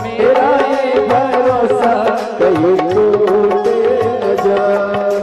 मेरा ये भरोसा कहीं टूटे न जाए।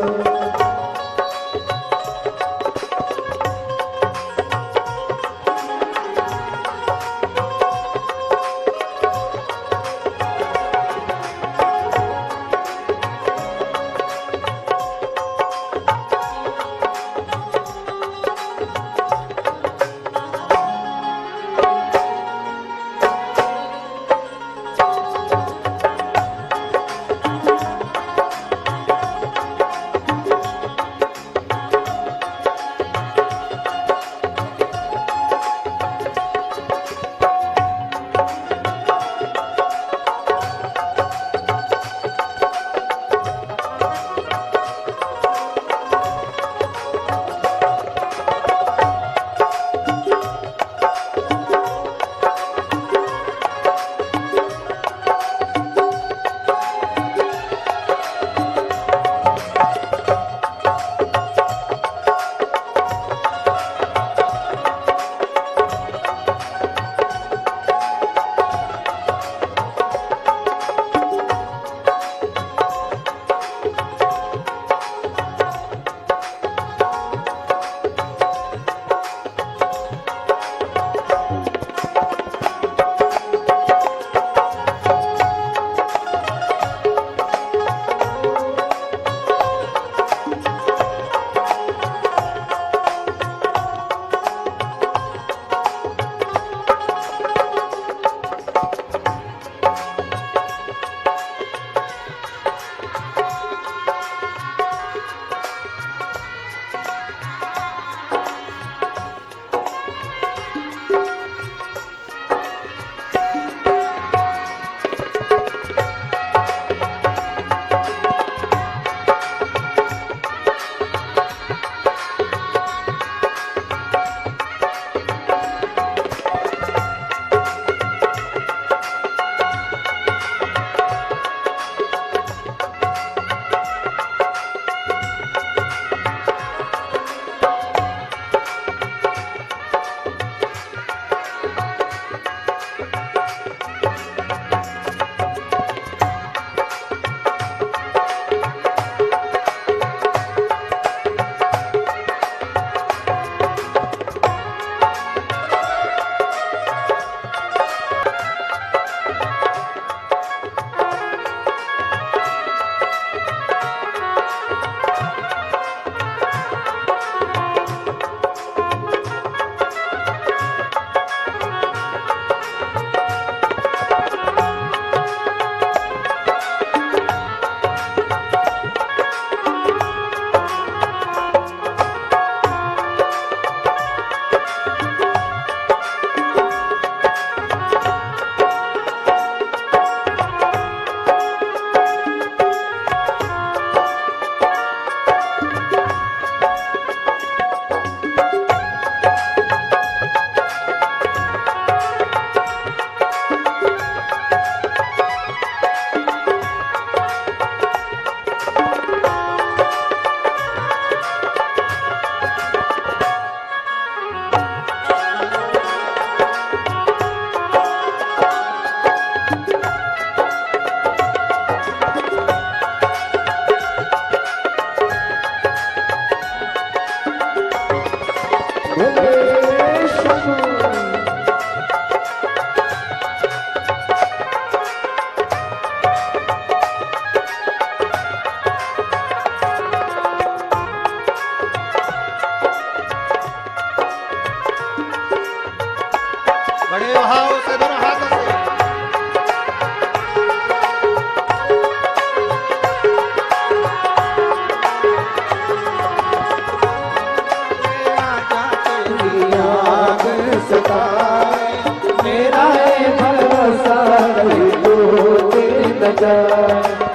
आजा,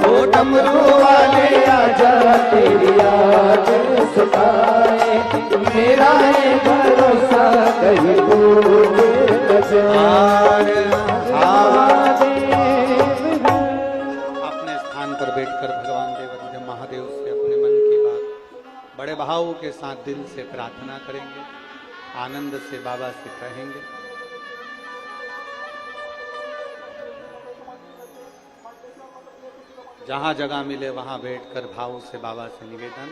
ओ डमरू वाले आजा, तेरी याद सताए, मेरा ये भरोसा कहीं टूट न जाए। अपने स्थान पर बैठकर भगवान देवाधिदेव महादेव से अपने मन की बात बड़े भाव के साथ दिल से प्रार्थना करेंगे, आनंद से बाबा से कहेंगे। जहां जगह मिले वहां बैठकर भाव से बाबा से निवेदन।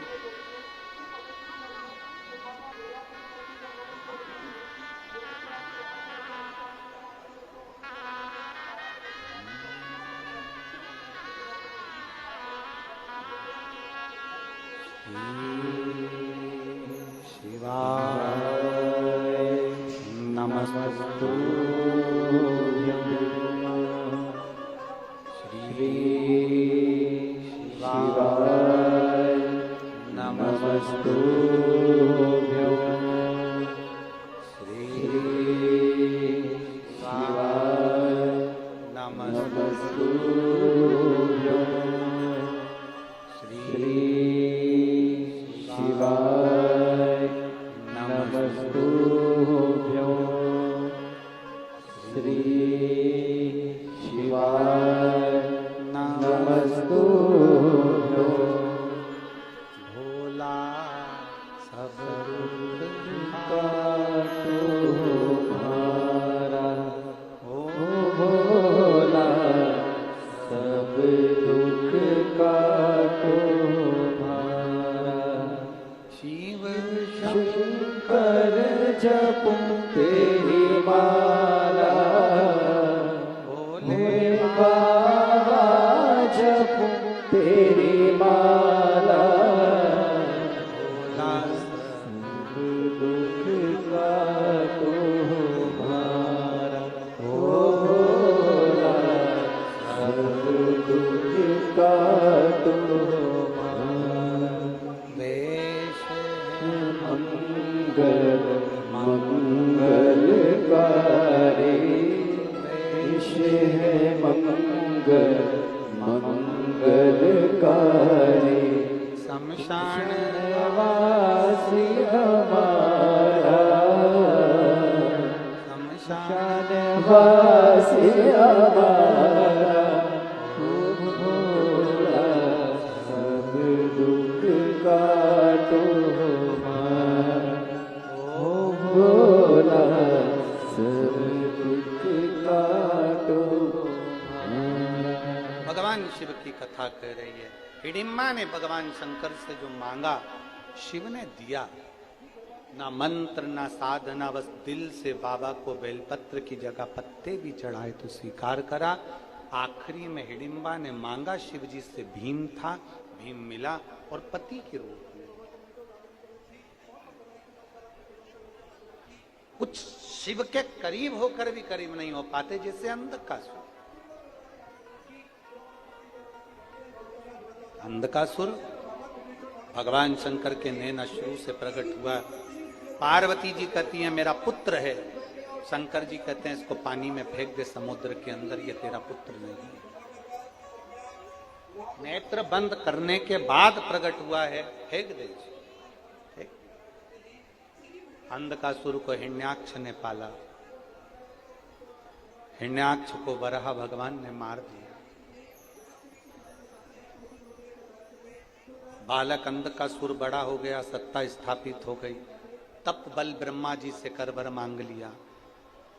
भगवान शिव की कथा कह रही है। हिडिंबा ने भगवान शंकर से जो मांगा शिव ने दिया, ना मंत्र ना साधना, बस दिल से बाबा को बेलपत्र की जगह पत्ते भी चढ़ाए तो स्वीकार करा। आखिरी में हिडिंबा ने मांगा शिव जी से भीम था, भीम मिला और पति के रूप में। कुछ शिव के करीब होकर भी करीब नहीं हो पाते, जैसे अंधकासुर। अंधकासुर भगवान शंकर के नैन अश्रु से प्रकट हुआ। पार्वती जी कहती हैं मेरा पुत्र है, शंकर जी कहते हैं इसको पानी में फेंक दे समुद्र के अंदर, ये तेरा पुत्र नहीं। नेत्र बंद करने के बाद प्रकट हुआ है, फेंक दे। अंधकासुर को हिरण्याक्ष ने पाला, हिरण्याक्ष को वराह भगवान ने मार दिया। बालक अंधकासुर बड़ा हो गया, सत्ता स्थापित हो गई। तप बल ब्रह्मा जी से कर वर मांग लिया,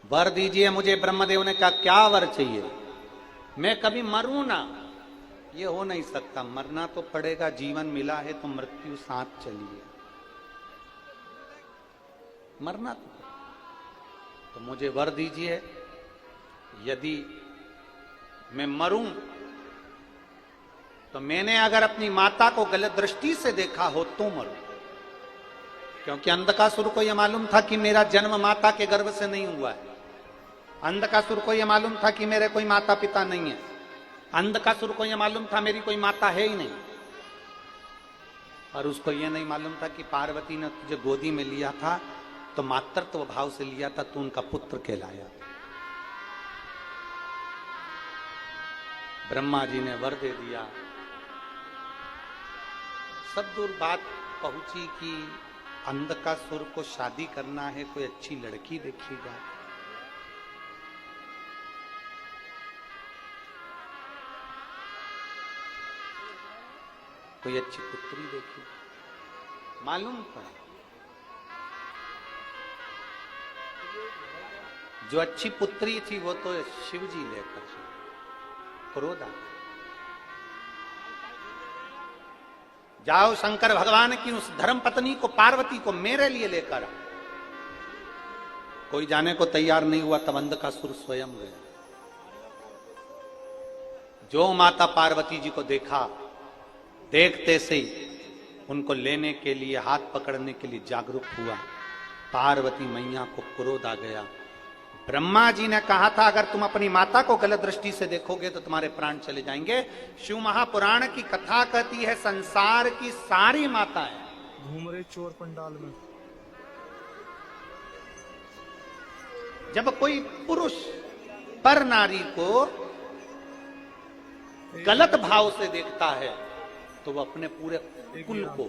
वर दीजिए मुझे। ब्रह्मदेव ने कहा क्या वर चाहिए? मैं कभी मरूं ना। ये हो नहीं सकता, मरना तो पड़ेगा, जीवन मिला है तो मृत्यु साथ चलिए, मरना तो मुझे वर दीजिए। यदि मैं मरूं तो मैंने अगर अपनी माता को गलत दृष्टि से देखा हो तो मरूं, क्योंकि अंधकासुर को यह मालूम था कि मेरा जन्म माता के गर्भ से नहीं हुआ है। अंधकासुर को यह मालूम था कि मेरे कोई माता पिता नहीं है। अंधकासुर को यह मालूम था मेरी कोई माता है ही नहीं। और उसको यह नहीं मालूम था कि पार्वती ने तुझे गोदी में लिया था तो मातृत्व भाव से लिया था, तू उनका पुत्र कहलाया। ब्रह्मा जी ने वर दे दिया। सब दूर बात पहुंची कि अंधकासुर को शादी करना है, कोई अच्छी लड़की देखी जाए। कोई अच्छी पुत्री देखी, मालूम पड़ा जो अच्छी पुत्री थी वो तो शिव जी लेकर क्रोधा। जाओ शंकर भगवान की उस धर्म पत्नी को, पार्वती को मेरे लिए लेकर। कोई जाने को तैयार नहीं हुआ, तब अंधकासुर स्वयं गया। जो माता पार्वती जी को देखा, देखते से ही उनको लेने के लिए, हाथ पकड़ने के लिए जागरूक हुआ। पार्वती मैया को क्रोध आ गया। ब्रह्मा जी ने कहा था अगर तुम अपनी माता को गलत दृष्टि से देखोगे तो तुम्हारे प्राण चले जाएंगे। शिव महापुराण की कथा कहती है संसार की सारी माताएं घूम रहे चोर पंडाल में। जब कोई पुरुष पर नारी को गलत भाव से देखता है तो वो अपने पूरे कुल को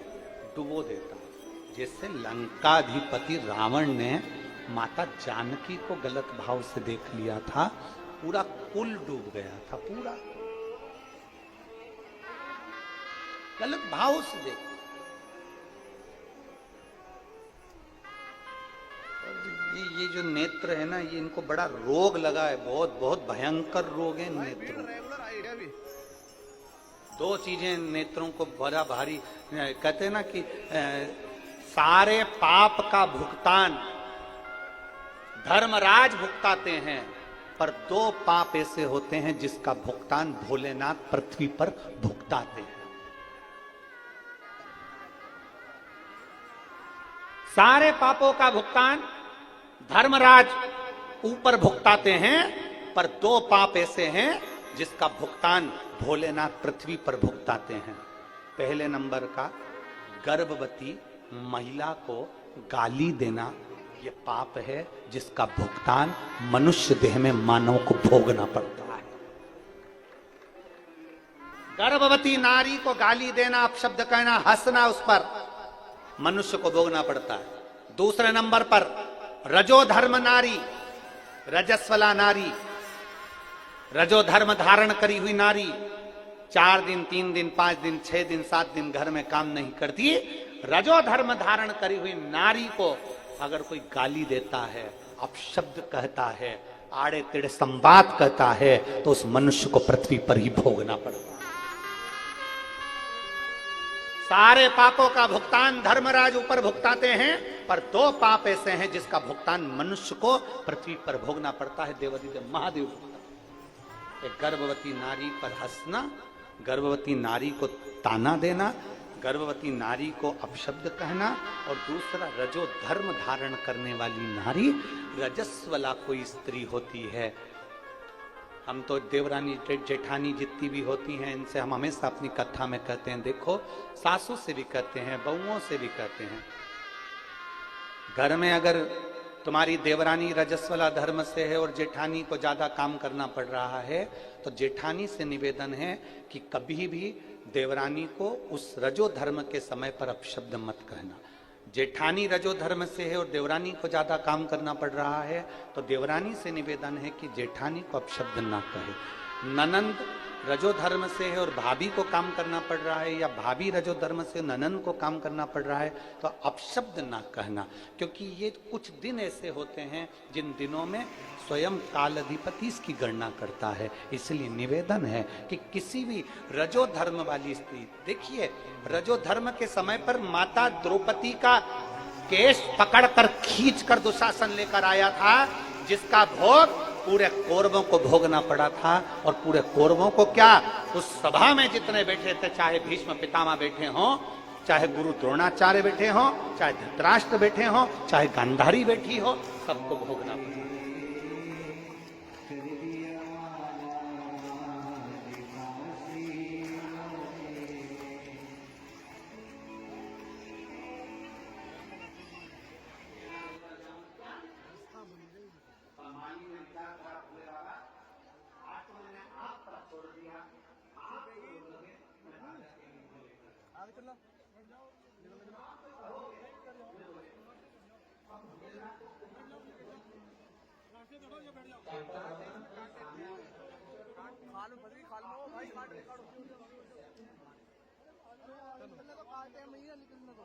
डुबो देता है। जैसे लंकाधिपति रावण ने माता जानकी को गलत भाव से देख लिया था, पूरा कुल डूब गया था। पूरा गलत भाव से देख। ये जो नेत्र है ना, ये इनको बड़ा रोग लगा है, बहुत बहुत भयंकर रोग है नेत्रों। दो चीजें नेत्रों को बड़ा भारी, कहते हैं ना कि सारे पाप का भुगतान धर्मराज भुगताते हैं, पर दो पाप ऐसे होते हैं जिसका भुगतान भोलेनाथ पृथ्वी पर भुगताते हैं। सारे पापों का भुगतान धर्मराज ऊपर भुगताते हैं, पर दो पाप ऐसे हैं जिसका भुगतान भोलेनाथ पृथ्वी पर भुगताते हैं। पहले नंबर का, गर्भवती महिला को गाली देना, ये पाप है जिसका भुगतान मनुष्य देह में मानव को भोगना पड़ता है। गर्भवती नारी को गाली देना, अपशब्द कहना, हंसना, उस पर मनुष्य को भोगना पड़ता है। दूसरे नंबर पर रजोधर्म नारी, रजस्वला नारी, रजोधर्म धारण करी हुई नारी 4 दिन, 3 दिन, 5 दिन, 6 दिन, 7 दिन घर में काम नहीं करती। रजोधर्म धारण करी हुई नारी को अगर कोई गाली देता है, अपशब्द कहता है, आड़े तेड़े संवाद कहता है, तो उस मनुष्य को पृथ्वी पर ही भोगना पड़ता है। सारे पापों का भुगतान धर्मराज ऊपर भुगताते हैं, पर दो पाप ऐसे हैं जिसका भुगतान मनुष्य को पृथ्वी पर भोगना पड़ता है। देवादिदेव महादेव भुगता। एक गर्भवती नारी पर हंसना, गर्भवती नारी को ताना देना, गर्भवती नारी को अपशब्द कहना, और दूसरा रजो धर्म धारण करने वाली नारी, रजस्वला कोई स्त्री होती है। हम तो देवरानी जेठानी जितनी भी होती हैं, इनसे हम हमेशा अपनी कथा में कहते हैं, देखो सासू से भी कहते हैं, बहुओं से भी कहते हैं, घर में अगर तुम्हारी देवरानी रजस्वला धर्म से है और जेठानी को ज्यादा काम करना पड़ रहा है, तो जेठानी से निवेदन है कि कभी भी देवरानी को उस रजो धर्म के समय पर अपशब्द मत कहना। जेठानी रजो धर्म से है और देवरानी को ज्यादा काम करना पड़ रहा है, तो देवरानी से निवेदन है कि जेठानी को अपशब्द ना कहे। ननंद रजो धर्म से है और भाभी को काम करना पड़ रहा है, या भाभी रजो धर्म से ननंद को काम करना पड़ रहा है, तो अपशब्द ना कहना, क्योंकि ये कुछ दिन ऐसे होते हैं जिन दिनों में स्वयं काल अधिपति इसकी गणना करता है। इसलिए निवेदन है कि किसी भी रजो धर्म वाली स्त्री, देखिए रजो धर्म के समय पर माता द्रौपदी का केश पकड़कर खींचकर दुशासन लेकर आया था, जिसका भोग पूरे कौरवों को भोगना पड़ा था। और पूरे कौरवों को क्या, उस सभा में जितने बैठे थे, चाहे भीष्म पितामह बैठे हों, चाहे गुरु द्रोणाचार्य बैठे हों, चाहे धृतराष्ट्र बैठे हों, चाहे गांधारी बैठी हो, सबको भोगना पड़ा। खालू बदरी खालू भाई काट काटो निकलने तो काटे महीना निकलने तो